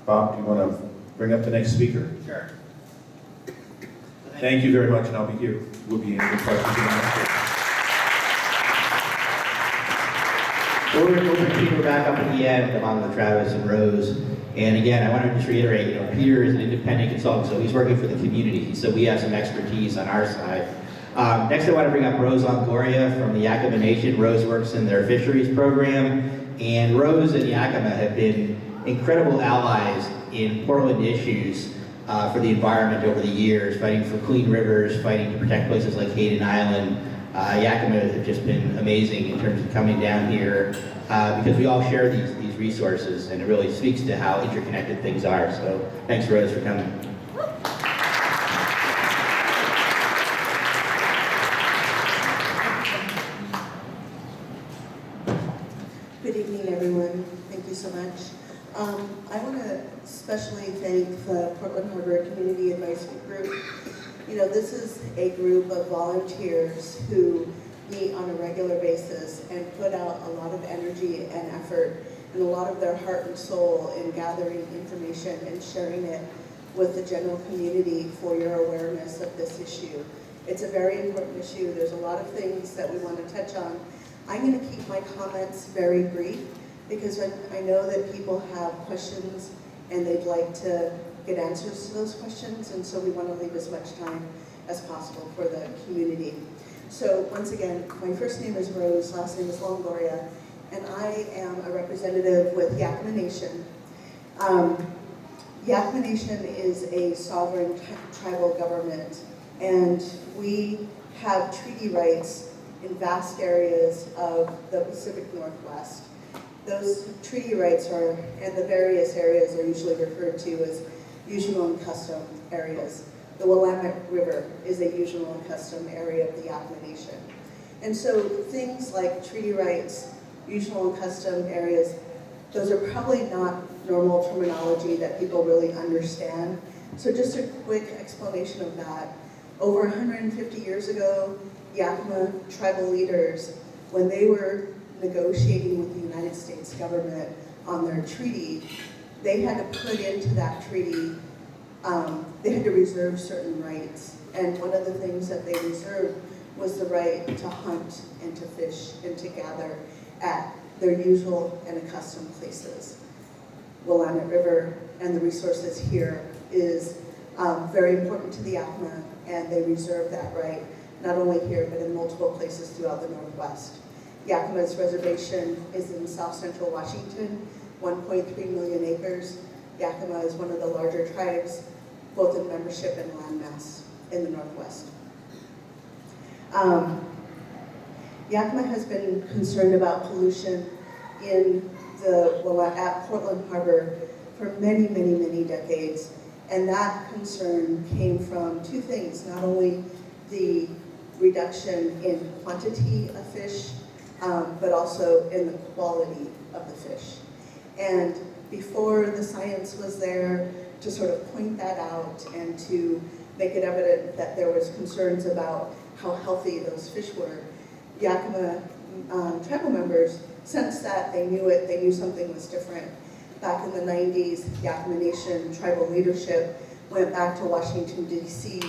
Bob, do you want to bring up the next speaker? Sure. Thank you very much, and I'll be here. We'll be answering questions in a minute. We'll bring Peter back up at the end, along with Travis and Rose. And again, I want to just reiterate, Peter is an independent consultant, so he's working for the community. So we have some expertise on our side. Next, I want to bring up Rose Longoria from the Yakama Nation. Rose works in their fisheries program. And Rose and Yakama have been incredible allies in Portland issues for the environment over the years, fighting for clean rivers, fighting to protect places like Hayden Island. Yakama have just been amazing in terms of coming down here because we all share these resources, and it really speaks to how interconnected things are. So thanks, Rose, for coming. Good evening, everyone. Thank you so much. I want to especially thank the Portland Harbor Community Advisory Group. This is a group of volunteers who meet on a regular basis and put out a lot of energy and effort and a lot of their heart and soul in gathering information and sharing it with the general community for your awareness of this issue. It's a very important issue. There's a lot of things that we want to touch on. I'm going to keep my comments very brief because I know that people have questions and they'd like to get answers to those questions, and so we want to leave as much time as possible for the community. So once again, my first name is Rose, last name is Longoria, and I am a representative with Yakama Nation. Yakama Nation is a sovereign tribal government, and we have treaty rights in vast areas of the Pacific Northwest. Those treaty rights and the various areas are usually referred to as usual and custom areas. The Willamette River is a usual and custom area of the Yakama Nation. And so things like treaty rights, usual and custom areas, those are probably not normal terminology that people really understand. So just a quick explanation of that. Over 150 years ago, Yakama tribal leaders, when they were negotiating with the United States government on their treaty, they had to put into that treaty, they had to reserve certain rights. And one of the things that they reserved was the right to hunt and to fish and to gather at their usual and accustomed places. Willamette River and the resources here is very important to the Yakama, and they reserve that right, not only here, but in multiple places throughout the Northwest. Yakama's reservation is in south central Washington, 1.3 million acres. Yakama is one of the larger tribes, both in membership and landmass in the Northwest. Yakama has been concerned about pollution at Portland Harbor for many, many, many decades. And that concern came from two things, not only the reduction in quantity of fish, but also in the quality of the fish. And before the science was there to sort of point that out and to make it evident that there was concerns about how healthy those fish were, Yakama tribal members sensed that, they knew it, they knew something was different. Back in the 90s, Yakama Nation tribal leadership went back to Washington, D.C.,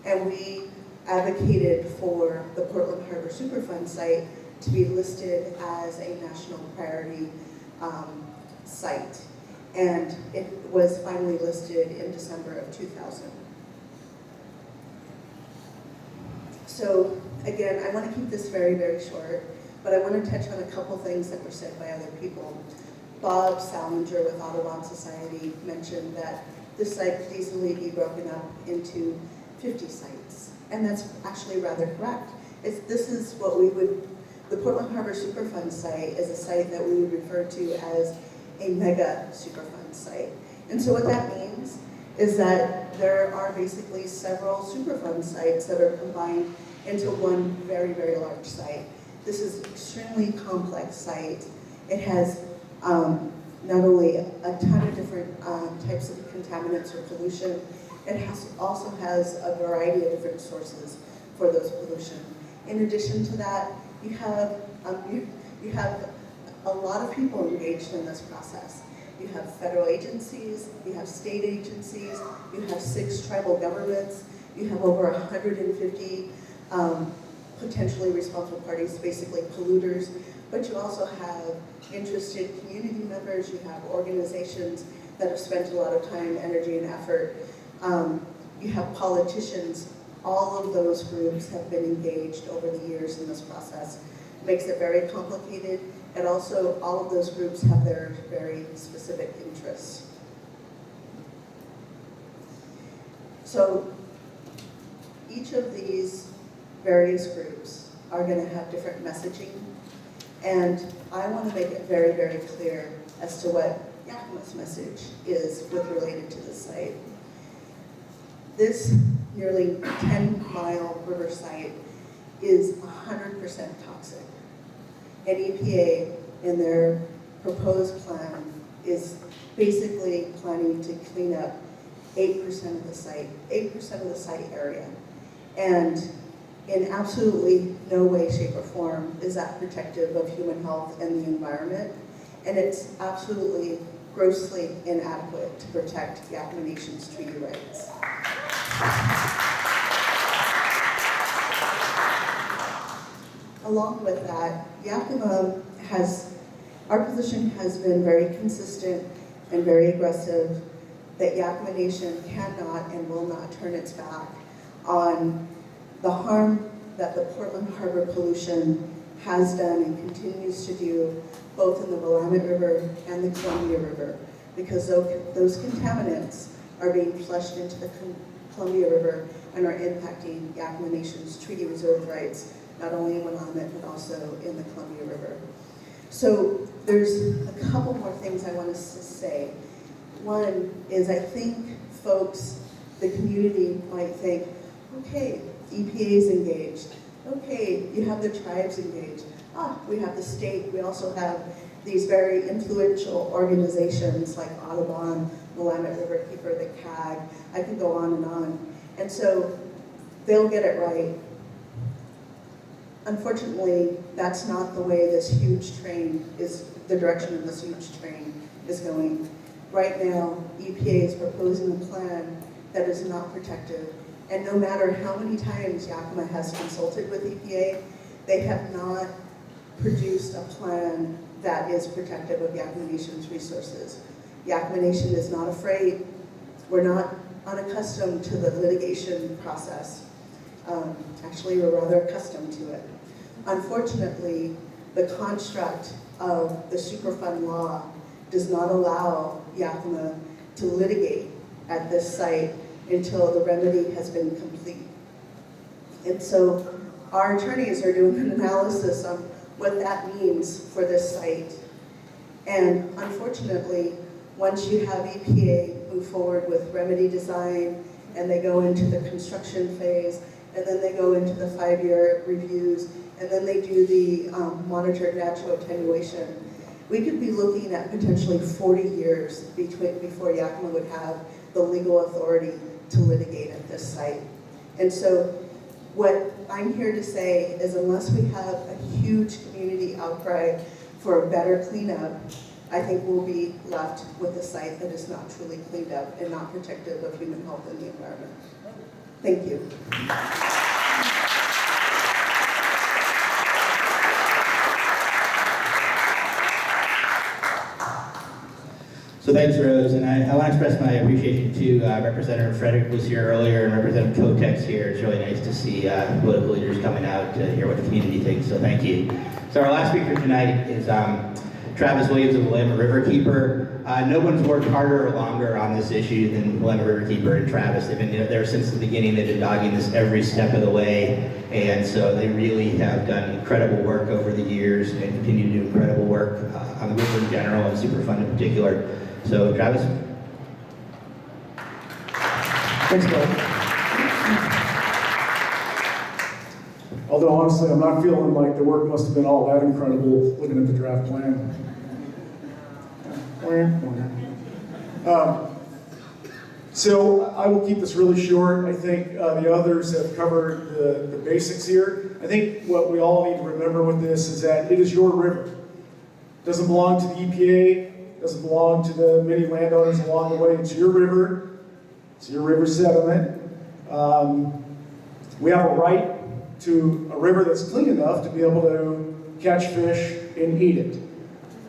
and we advocated for the Portland Harbor Superfund site to be listed as a national priority site. And it was finally listed in December of 2000. So again, I want to keep this very, very short, but I want to touch on a couple things that were said by other people. Bob Salinger with Audubon Society mentioned that this site could easily be broken up into 50 sites. And that's actually rather correct. This is what we would, the Portland Harbor Superfund site is a site that we would refer to as a mega Superfund site. And so what that means is that there are basically several Superfund sites that are combined into one very, very large site. This is an extremely complex site. It has not only a ton of different types of contaminants or pollution, it also has a variety of different sources for those pollution. In addition to that, you have a lot of people engaged in this process. You have federal agencies, you have state agencies, you have 6 tribal governments, you have over 150 potentially responsible parties, basically polluters, but you also have interested community members, you have organizations that have spent a lot of time, energy, and effort. You have politicians. All of those groups have been engaged over the years in this process. It makes it very complicated, and also all of those groups have their very specific interests. So each of these various groups are going to have different messaging, and I want to make it very, very clear as to what Yakama's message is related to this site. This nearly 10-mile river site is 100% toxic. And EPA, in their proposed plan, is basically planning to clean up 8% of the site area. And in absolutely no way, shape, or form is that protective of human health and the environment. And it's absolutely grossly inadequate to protect Yakama Nation's treaty rights. Along with that, Yakama our position has been very consistent and very aggressive that Yakama Nation cannot and will not turn its back on the harm that the Portland Harbor pollution has done and continues to do both in the Willamette River and the Columbia River, because those contaminants are being flushed into the Columbia River and are impacting Yakama Nation's treaty reserve rights, not only in Willamette, but also in the Columbia River. So there's a couple more things I want to say. One is I think folks, the community might think, okay, EPA is engaged. Okay, you have the tribes engaged. We have the state. We also have these very influential organizations like Audubon, Willamette Riverkeeper, the CAG. I could go on and on. And so they'll get it right. Unfortunately, that's not the way this huge train is, the direction of this huge train is going. Right now, EPA is proposing a plan that is not protective. And no matter how many times Yakama has consulted with EPA, they have not produced a plan that is protective of Yakama Nation's resources. Yakama Nation is not afraid. We're not unaccustomed to the litigation process. Actually, we're rather accustomed to it. Unfortunately, the construct of the Superfund law does not allow Yakama to litigate at this site until the remedy has been complete. And so our attorneys are doing an analysis on what that means for this site. And unfortunately, once you have EPA move forward with remedy design and they go into the construction phase, and then they go into the 5-year reviews, and then they do the monitored natural attenuation, we could be looking at potentially 40 years before Yakama would have the legal authority to litigate at this site. And so what I'm here to say is unless we have a huge community outcry for a better cleanup, I think we'll be left with a site that is not truly cleaned up and not protective of human health and the environment. Thank you. So thanks, Rose, and I want to express my appreciation to Representative Frederick was here earlier and Representative Kotek's here. It's really nice to see political leaders coming out to hear what the community thinks, so thank you. So our last speaker tonight is Travis Williams of Willamette Riverkeeper. No one's worked harder or longer on this issue than Willamette Riverkeeper and Travis. They've been there since the beginning. They've been dogging this every step of the way, and so they really have done incredible work over the years and continue to do incredible work on the river in general and Superfund in particular. So, Travis? Thanks, Bob. Although honestly, I'm not feeling like the work must have been all that incredible looking at the draft plan. So I will keep this really short. I think the others have covered the basics here. I think what we all need to remember with this is that it is your river. It doesn't belong to the EPA. Doesn't belong to the many landowners along the way. It's your river. It's your river sediment. We have a right to a river that's clean enough to be able to catch fish and eat it.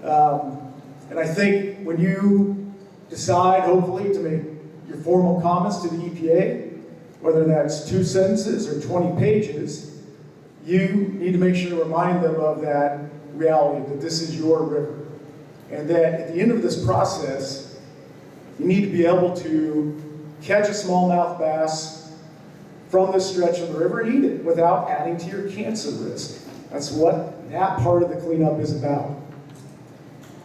And I think when you decide, hopefully, to make your formal comments to the EPA, whether that's 2 sentences or 20 pages, you need to make sure to remind them of that reality, that this is your river. And that at the end of this process, you need to be able to catch a smallmouth bass from this stretch of the river and eat it without adding to your cancer risk. That's what that part of the cleanup is about.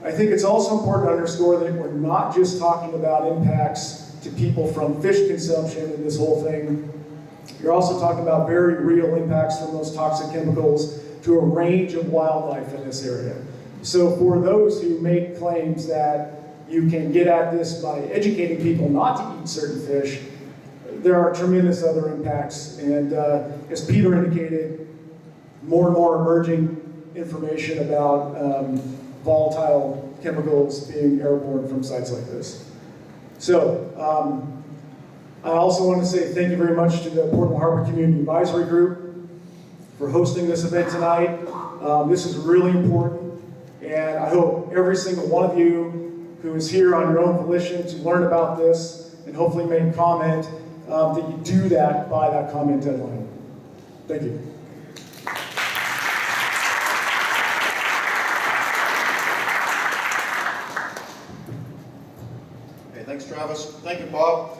I think it's also important to underscore that we're not just talking about impacts to people from fish consumption in this whole thing. You're also talking about very real impacts from those toxic chemicals to a range of wildlife in this area. So for those who make claims that you can get at this by educating people not to eat certain fish, there are tremendous other impacts. And as Peter indicated, more and more emerging information about volatile chemicals being airborne from sites like this. So I also want to say thank you very much to the Portland Harbor Community Advisory Group for hosting this event tonight. This is really important. And I hope every single one of you who is here on your own volition to learn about this and hopefully make comment, that you do that by that comment deadline. Thank you. Okay, thanks, Travis. Thank you, Bob.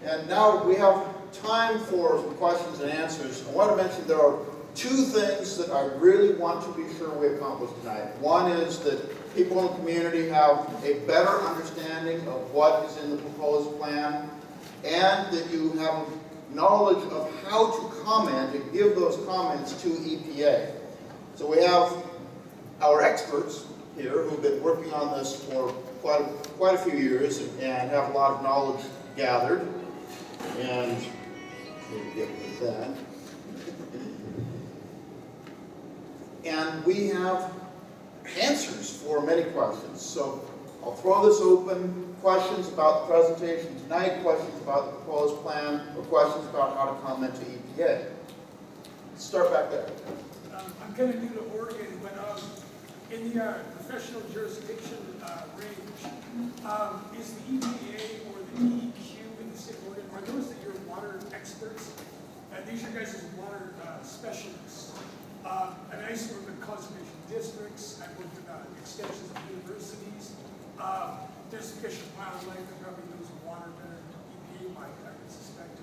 And now we have time for some questions and answers. I want to mention there are 2 things that I really want to be sure we accomplish tonight. One is that people in the community have a better understanding of what is in the proposed plan, and that you have knowledge of how to comment and give those comments to EPA. So we have our experts here who've been working on this for quite a few years and have a lot of knowledge gathered. And We'll get with that. And we have answers for many questions. So I'll throw this open. Questions about the presentation tonight, questions about the proposed plan, or questions about how to comment to EPA. Let's start back there. I'm kind of new to Oregon, but in the professional jurisdiction range, is the EPA or the DEQ in the state of Oregon, are those that you're water experts? These are guys as water specialists. And I used to work with conservation districts, I worked with extensions of universities. There's fish and wildlife that probably knows water better than EPA might, I would suspect.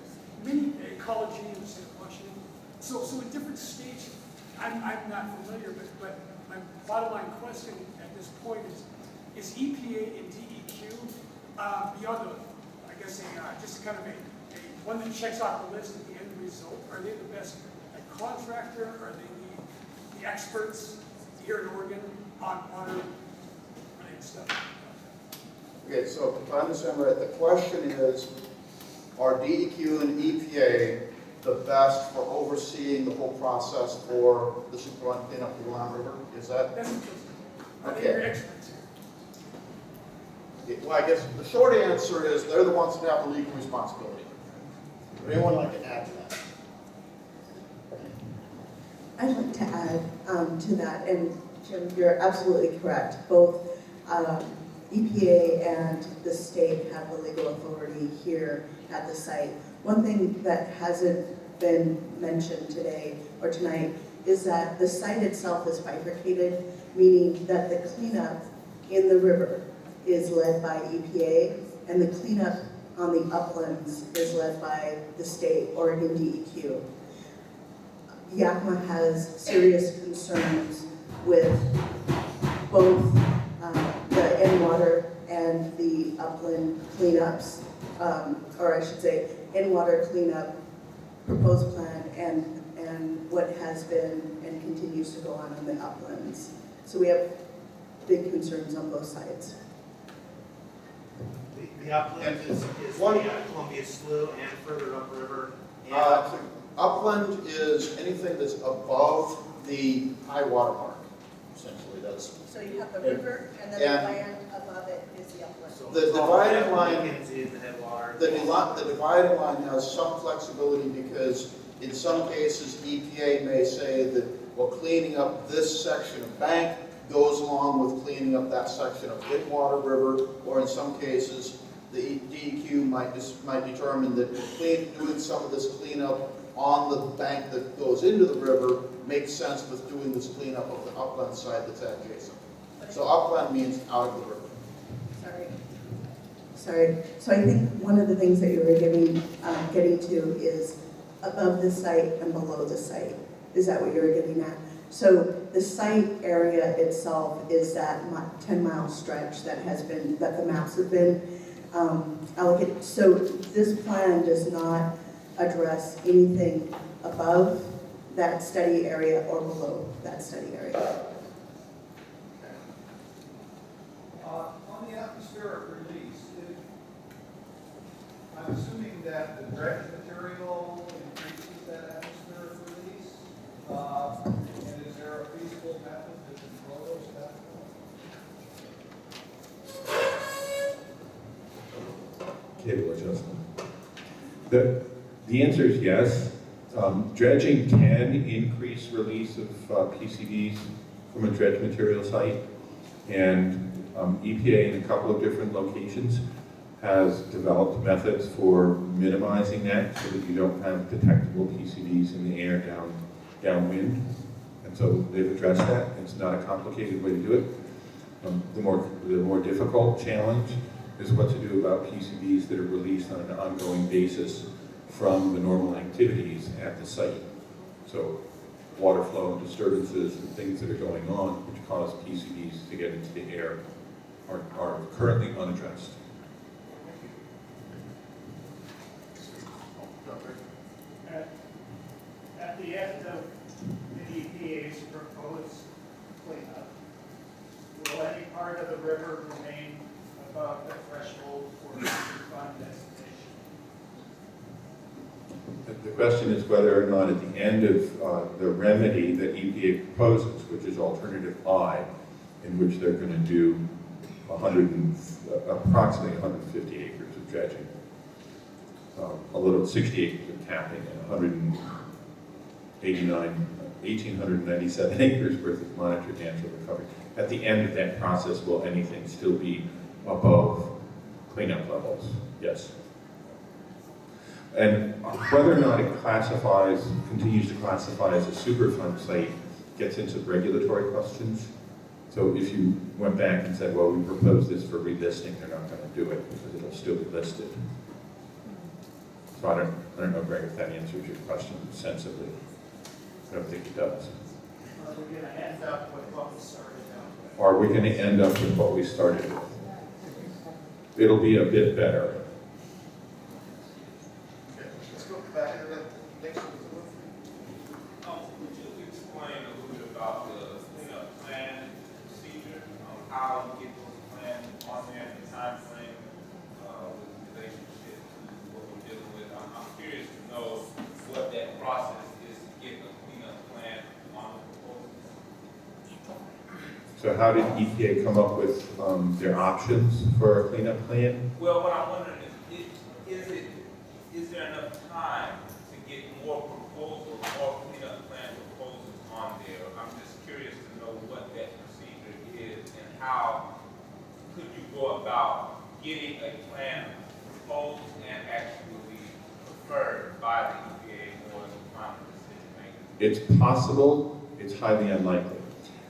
Many ecology in the state of Washington. So in different states, I'm not familiar, but my bottom line question at this point is EPA and DEQ beyond I guess just kind of a one that checks off the list at the end result? Are they the best contractor? Are they the experts here in Oregon on water related stuff? Okay, so if I understand right, the question is, are DEQ and EPA the best for overseeing the whole process for the Superfund cleanup of the Willamette River? Is that? That's interesting. Are they Okay. your experts here? Well, I guess the short answer is they're the ones that have the legal responsibility. Would anyone like to add to that? I'd like to add to that, and Jim, you're absolutely correct. Both EPA and the state have the legal authority here at the site. One thing that hasn't been mentioned today or tonight is that the site itself is bifurcated, meaning that the cleanup in the river is led by EPA, and the cleanup on the uplands is led by the state, Oregon DEQ. Yakama has serious concerns with both the in-water and the upland cleanups, or I should say, in-water cleanup proposed plan and what has been and continues to go on in the uplands. So we have big concerns on both sides. The upland is One- the Columbia Slough and further upriver. Upland is anything that's above the high water mark, essentially. That's So you have the river, and then the land above it is the upland. So the dividing line. Mackenzie, the headwater. The dividing line has some flexibility because in some cases EPA may say that, well, cleaning up this section of bank goes along with cleaning up that section of in-water river, or in some cases the DEQ might determine that doing some of this cleanup on the bank that goes into the river makes sense with doing this cleanup of the upland side that's adjacent. So upland means out of the river. Sorry. So I think one of the things that you were getting to is above the site and below the site. Is that what you were getting at? So the site area itself is that 10-mile stretch that the maps have been allocated. So this plan does not address anything above that study area or below that study area. On the atmospheric release, I'm assuming that the dredge material increases that atmospheric release. And is there a feasible method to control those that? Cable adjustment. The answer is yes. Dredging can increase release of PCBs from a dredge material site, and EPA in a couple of different locations has developed methods for minimizing that so that you don't have detectable PCBs in the air downwind. And so they've addressed that. It's not a complicated way to do it. The more difficult challenge is what to do about PCBs that are released on an ongoing basis from the normal activities at the site. So water flow and disturbances and things that are going on which cause PCBs to get into the air are currently unaddressed. At the end of the EPA's proposed cleanup, will any part of the river remain above the threshold for Superfund destination? The question is whether or not at the end of the remedy that EPA proposes, which is alternative I, in which they're going to do approximately 150 acres of dredging, a little 60 acres of capping, and 1,897 acres worth of monitored natural recovery. At the end of that process, will anything still be above cleanup levels? Yes. And whether or not it continues to classify as a Superfund site, gets into regulatory questions. So if you went back and said, well, we propose this for relisting, they're not going to do it because it'll still be listed. So I don't know, Greg, if that answers your question sensibly. I don't think it does. Are we going to end up with what we started out with? Are we going to end up with what we started with? It'll be a bit better. Let's go back to the next one. Would you explain a little bit about the cleanup plan procedure, how you get those plans on there, the time frame, with relationship to what we're dealing with? I'm curious to know what that process is to get a cleanup plan on the proposal. So how did EPA come up with their options for a cleanup plan? Well, what I'm wondering is there enough time to get more proposals, more cleanup plan proposals on there? I'm just curious to know what that procedure is and how could you go about getting a plan proposed and actually preferred by the EPA or the final decision maker? It's possible, it's highly unlikely.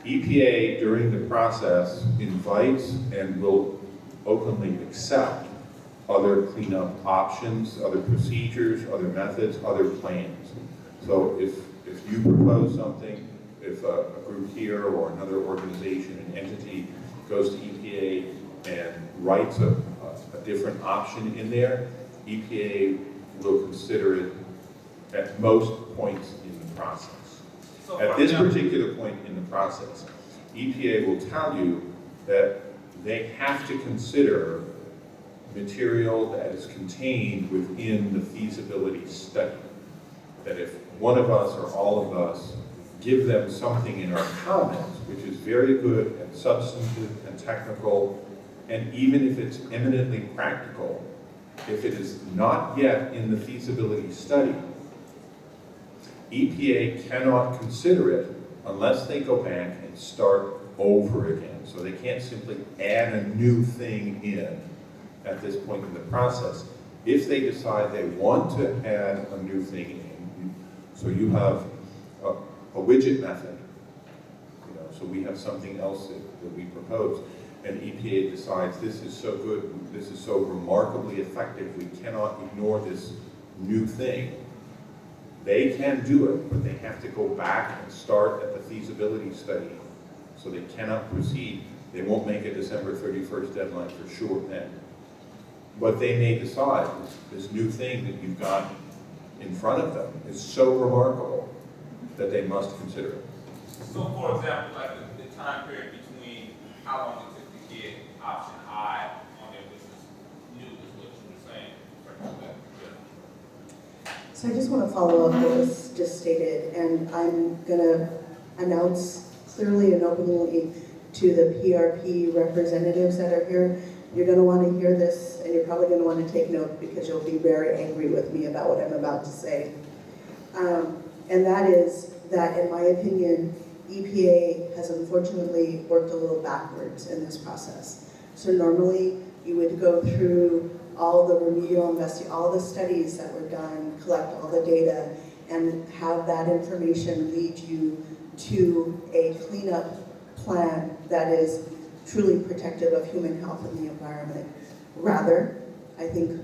EPA, during the process, invites and will openly accept other cleanup options, other procedures, other methods, other plans. So if you propose something, if a group here or another organization, an entity, goes to EPA and writes a different option in there, EPA will consider it at most points in the process. At this particular point in the process, EPA will tell you that they have to consider material that is contained within the feasibility study. That if one of us or all of us give them something in our comments, which is very good and substantive and technical, and even if it's eminently practical, if it is not yet in the feasibility study, EPA cannot consider it unless they go back and start over again. So they can't simply add a new thing in at this point in the process. If they decide they want to add a new thing in, so you have a widget method, so we have something else that we propose, and EPA decides this is so good, this is so remarkably effective, we cannot ignore this new thing. They can do it, but they have to go back and start at the feasibility study. So they cannot proceed. They won't make a December 31st deadline for sure then. But they may decide this new thing that you've got in front of them is so remarkable that they must consider it. So for example, like the time period between how long it took to get option I on there, which is new, is what you were saying. So I just want to follow up what was just stated, and I'm going to announce clearly and openly to the PRP representatives that are here. You're going to want to hear this, and you're probably going to want to take note because you'll be very angry with me about what I'm about to say. And that is that, in my opinion, EPA has unfortunately worked a little backwards in this process. So normally, you would go through all the remedial all the studies that were done, collect all the data, and have that information lead you to a cleanup plan that is truly protective of human health and the environment. Rather, I think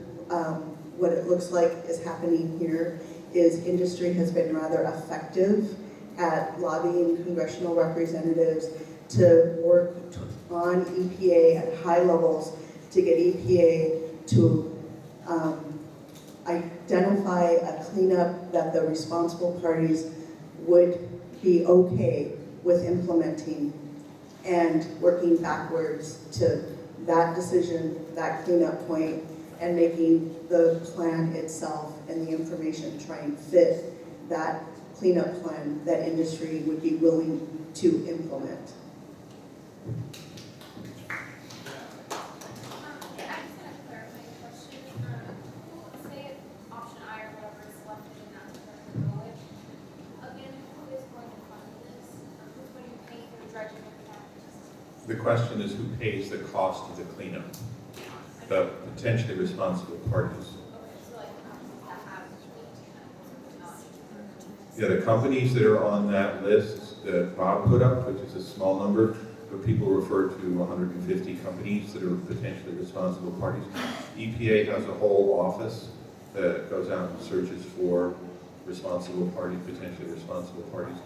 what it looks like is happening here is industry has been rather effective at lobbying congressional representatives to work on EPA at high levels to get EPA to identify a cleanup that the responsible parties would be okay with implementing, and working backwards to that decision, that cleanup point, and making the plan itself and the information try and fit that cleanup plan that industry would be willing to implement. Yeah, I just want to clarify the question. Say option I or whatever is selected in that particular village. Again, who is going to fund this? Or who's going to pay for the dredging of the dam? The question is who pays the cost of the cleanup? The potentially responsible parties. Okay, so like companies that have maintenance or not. Yeah, the companies that are on that list that Bob put up, which is a small number, but people refer to 150 companies that are potentially responsible parties. EPA has a whole office that goes out and searches for responsible parties, potentially responsible parties.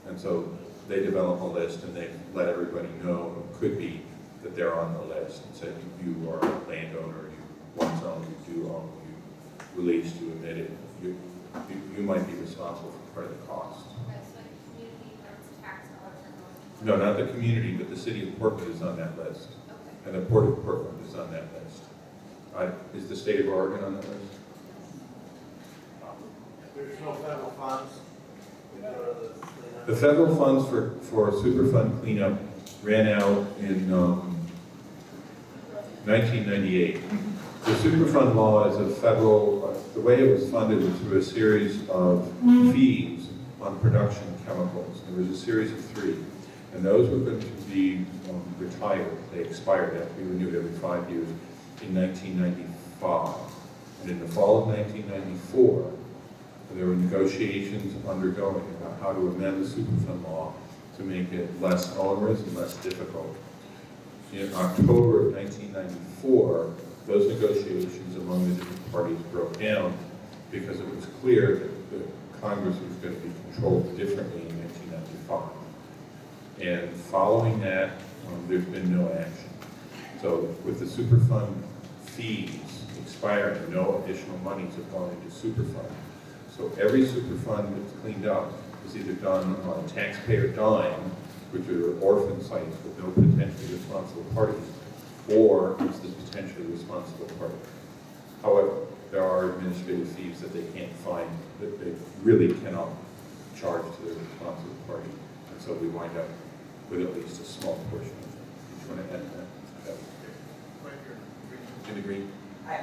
And so they develop a list and they let everybody know, it could be that they're on the list and said you are a landowner, you once owned, you do own, you released, you emitted, you might be responsible for part of the cost. Okay, so like community or it's tax dollars are going. No, not the community, but the city of Portland is on that list. Okay. And the Port of Portland is on that list. Is the state of Oregon on that list? There's no federal funds. The federal funds for Superfund cleanup ran out in 1998. The Superfund law is a federal, the way it was funded was through a series of fees on production chemicals. There was a series of 3. And those were going to be retired. They expired, they have to be renewed every 5 years in 1995. And in the fall of 1994, there were negotiations undergoing about how to amend the Superfund law to make it less onerous and less difficult. In October of 1994, those negotiations among the different parties broke down because it was clear that Congress was going to be controlled differently in 1995. And following that, there's been no action. So with the Superfund fees expiring, no additional monies have gone into Superfund. So every Superfund that's cleaned up is either done on a taxpayer dime, which are orphan sites with no potentially responsible parties, or it's the potentially responsible party. However, there are administrative fees that they can't find, that they really cannot charge to the responsible party. And so we wind up with at least a small portion of it. Do you want to add to that? Right here. In the green? Hi.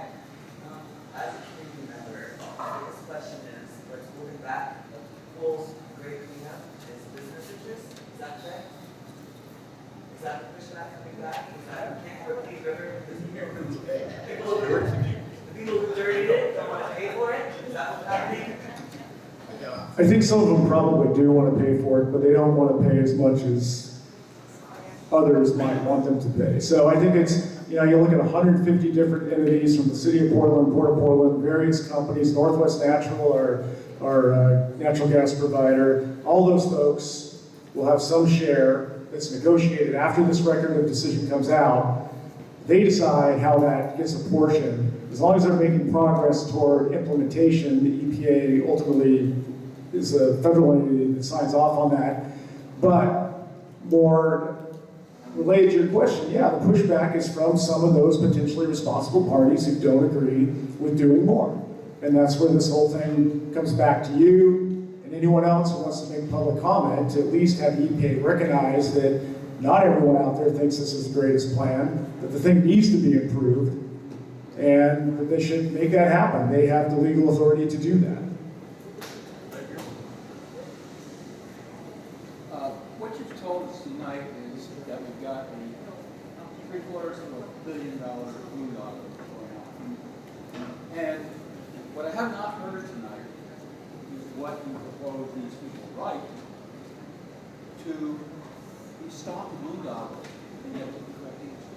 As a community member, my biggest question is, what's holding back the full grade cleanup is business interests? Is that correct? Is that the pushback coming back? Is that you can't work these river because the people who dirtied it don't want to pay for it? Is that what's happening? I think some of them probably do want to pay for it, but they don't want to pay as much as others might want them to pay. So I think it's, you look at 150 different entities from the city of Portland, Port of Portland, various companies, Northwest Natural, our natural gas provider, all those folks will have some share that's negotiated after this record of decision comes out. They decide how that gets apportioned. As long as they're making progress toward implementation, the EPA ultimately is a federal entity that signs off on that. But more related to your question, yeah, the pushback is from some of those potentially responsible parties who don't agree with doing more. And that's where this whole thing comes back to you and anyone else who wants to make public comment to at least have the EPA recognize that not everyone out there thinks this is the greatest plan, that the thing needs to be improved, and that they should make that happen. They have the legal authority to do that. What you've told us tonight is that we've got a $750 million boondoggle going on. And what I have not heard tonight is what you propose these people write to stop the boondoggle and get to the correct answer.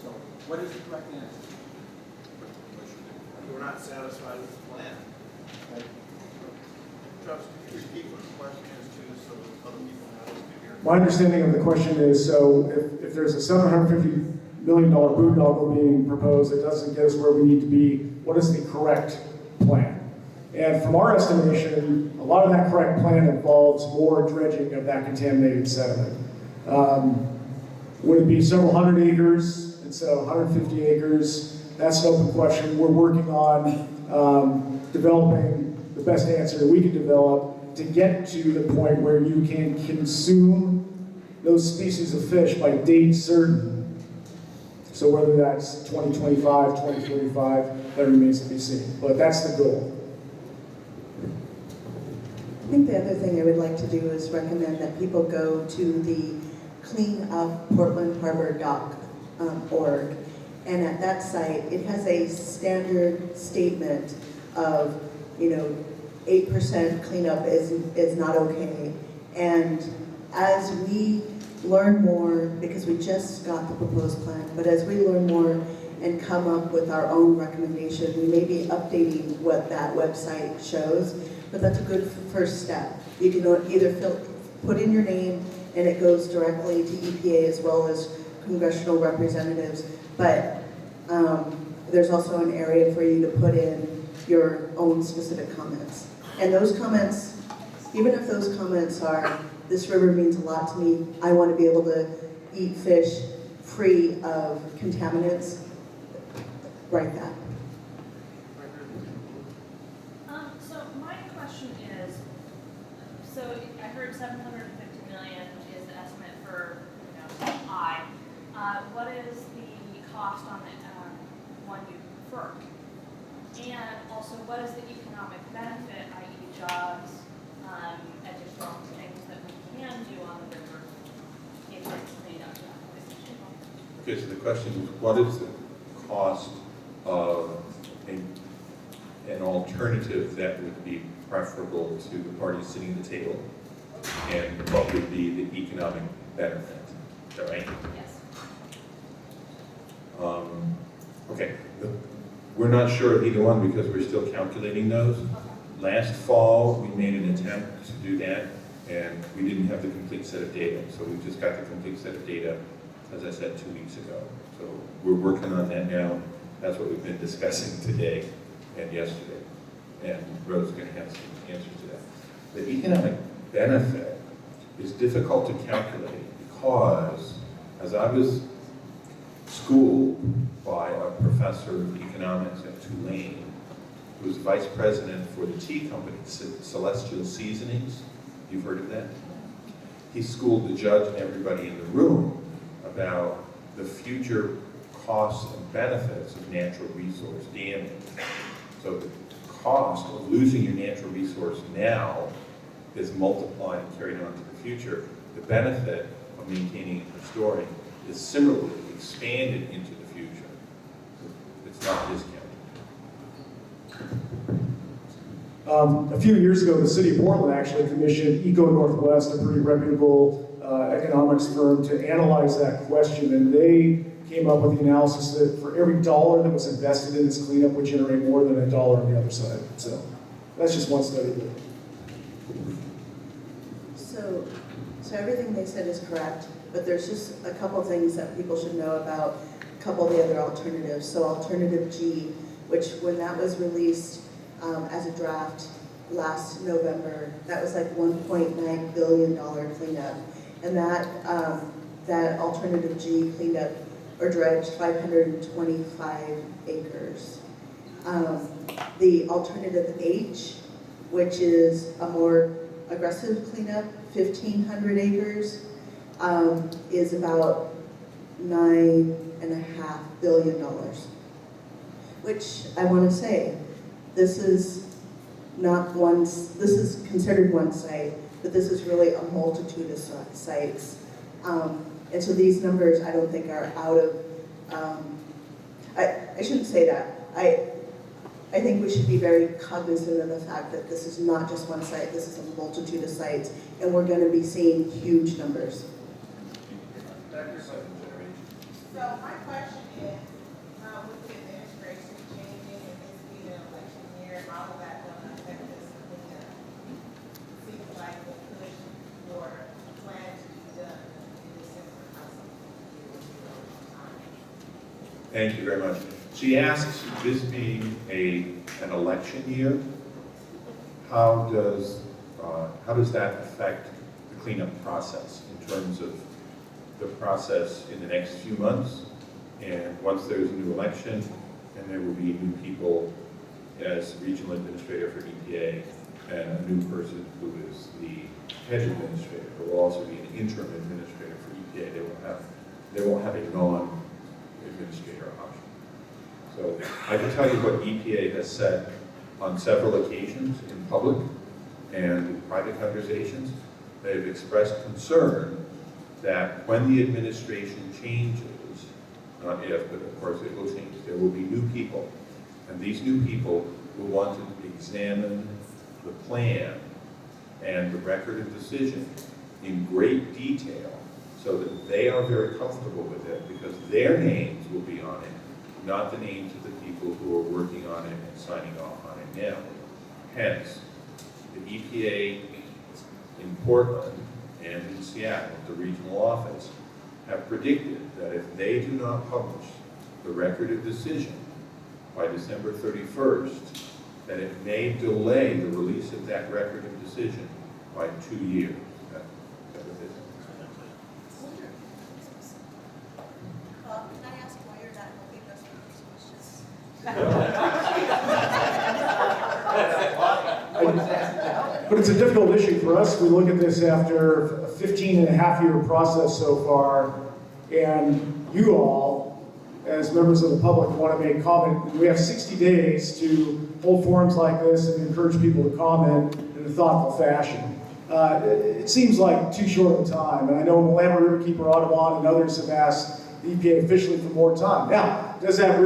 So, what is the correct answer? We're not satisfied with the plan. Trust, could you repeat what the question is too, so that other people know what to hear? My understanding of the question is, so if there's a $750 million boondoggle being proposed that doesn't get us where we need to be, what is the correct plan? And from our estimation, a lot of that correct plan involves more dredging of that contaminated sediment. Would it be several hundred acres And so 150 acres, that's an open question. We're working on developing the best answer that we can develop to get to the point where you can consume those species of fish by date certain. So whether that's 2025, 2045, that remains to be seen. But that's the goal. I think the other thing I would like to do is recommend that people go to the cleanupportlandharbor.org, and at that site, it has a standard statement of, 8% cleanup is not okay. And as we learn more, because we just got the proposed plan, but as we learn more and come up with our own recommendation, we may be updating what that website shows, but that's a good first step. You can either put in your name and it goes directly to EPA as well as congressional representatives, but there's also an area for you to put in your own specific comments. And those comments, even if those comments are, this river means a lot to me, I want to be able to eat fish free of contaminants, write that. So my question is, so I heard 750 million is the estimate for, I. What is the cost on the one you prefer? And also, what is the economic benefit, i.e. jobs, additional things that we can do on the river if it's cleaned up? Okay, so the question is, what is the cost of an alternative that would be preferable to the parties sitting at the table? And what would be the economic benefit? Is that right? Yes. Okay. We're not sure of either one because we're still calculating those. Last fall, we made an attempt to do that, and we didn't have the complete set of data. So we've just got the complete set of data, as I said, 2 weeks ago. So we're working on that now. That's what we've been discussing today and yesterday. And Rose is going to have some answers to that. The economic benefit is difficult to calculate because, as I was schooled by a professor of economics at Tulane, who was vice president for the tea company, Celestial Seasonings. You've heard of that? He schooled the judge and everybody in the room about the future costs and benefits of natural resource damage. So the cost of losing your natural resource now is multiplied and carried on to the future. The benefit of maintaining and restoring is similarly expanded into the future. It's not discounted. A few years ago, the city of Portland actually commissioned Eco Northwest, a pretty reputable economics firm, to analyze that question, and they came up with the analysis that for every dollar that was invested in this cleanup would generate more than a dollar on the other side. So that's just one study. So everything they said is correct, but there's just a couple things that people should know about a couple of the other alternatives. So alternative G, which when that was released as a draft last November, that was like $1.9 billion cleanup. And that alternative G cleaned up or dredged 525 acres. The alternative H, which is a more aggressive cleanup, 1,500 acres, is about $9.5 billion. Which I want to say, this is considered one site, but this is really a multitude of sites. And so these numbers I don't think are out of, I shouldn't say that. I think we should be very cognizant of the fact that this is not just one site, this is a multitude of sites, and we're going to be seeing huge numbers. So my question is, with the administration changing and this being an election year, how will that affect this cleanup? Seems like the push for a plan to be done in December, how something Thank you very much. She asks, this being an election year, how does that affect the cleanup process in terms of the process in the next few months And once there's a new election, and there will be new people as regional administrator for EPA, and a new person who is the head administrator. There will also be an interim administrator for EPA. They won't have a non-administrator option. So I can tell you what EPA has said on several occasions in public and in private conversations. They've expressed concern that when the administration changes, not if, but of course it will change, there will be new people. And these new people will want to examine the plan and the record of decision in great detail so that they are very comfortable with it, because their names will be on it, not the names of the people who are working on it and signing off on it now. Hence, the EPA in Portland and in Seattle, the regional office, have predicted that if they do not publish the record of decision by December 31st, that it may delay the release of that record of decision by 2 years. Is that what it is? Can I ask why you're not helping us with this question? But it's a difficult issue for us. We look at this after a 15-and-a-half-year process so far, and you all, as members of the public, want to make comment. We have 60 days to hold forums like this and encourage people to comment in a thoughtful fashion. It seems like too short of a time, and I know Willamette, Riverkeeper, Audubon, and others have asked the EPA officially for more time. Now, does that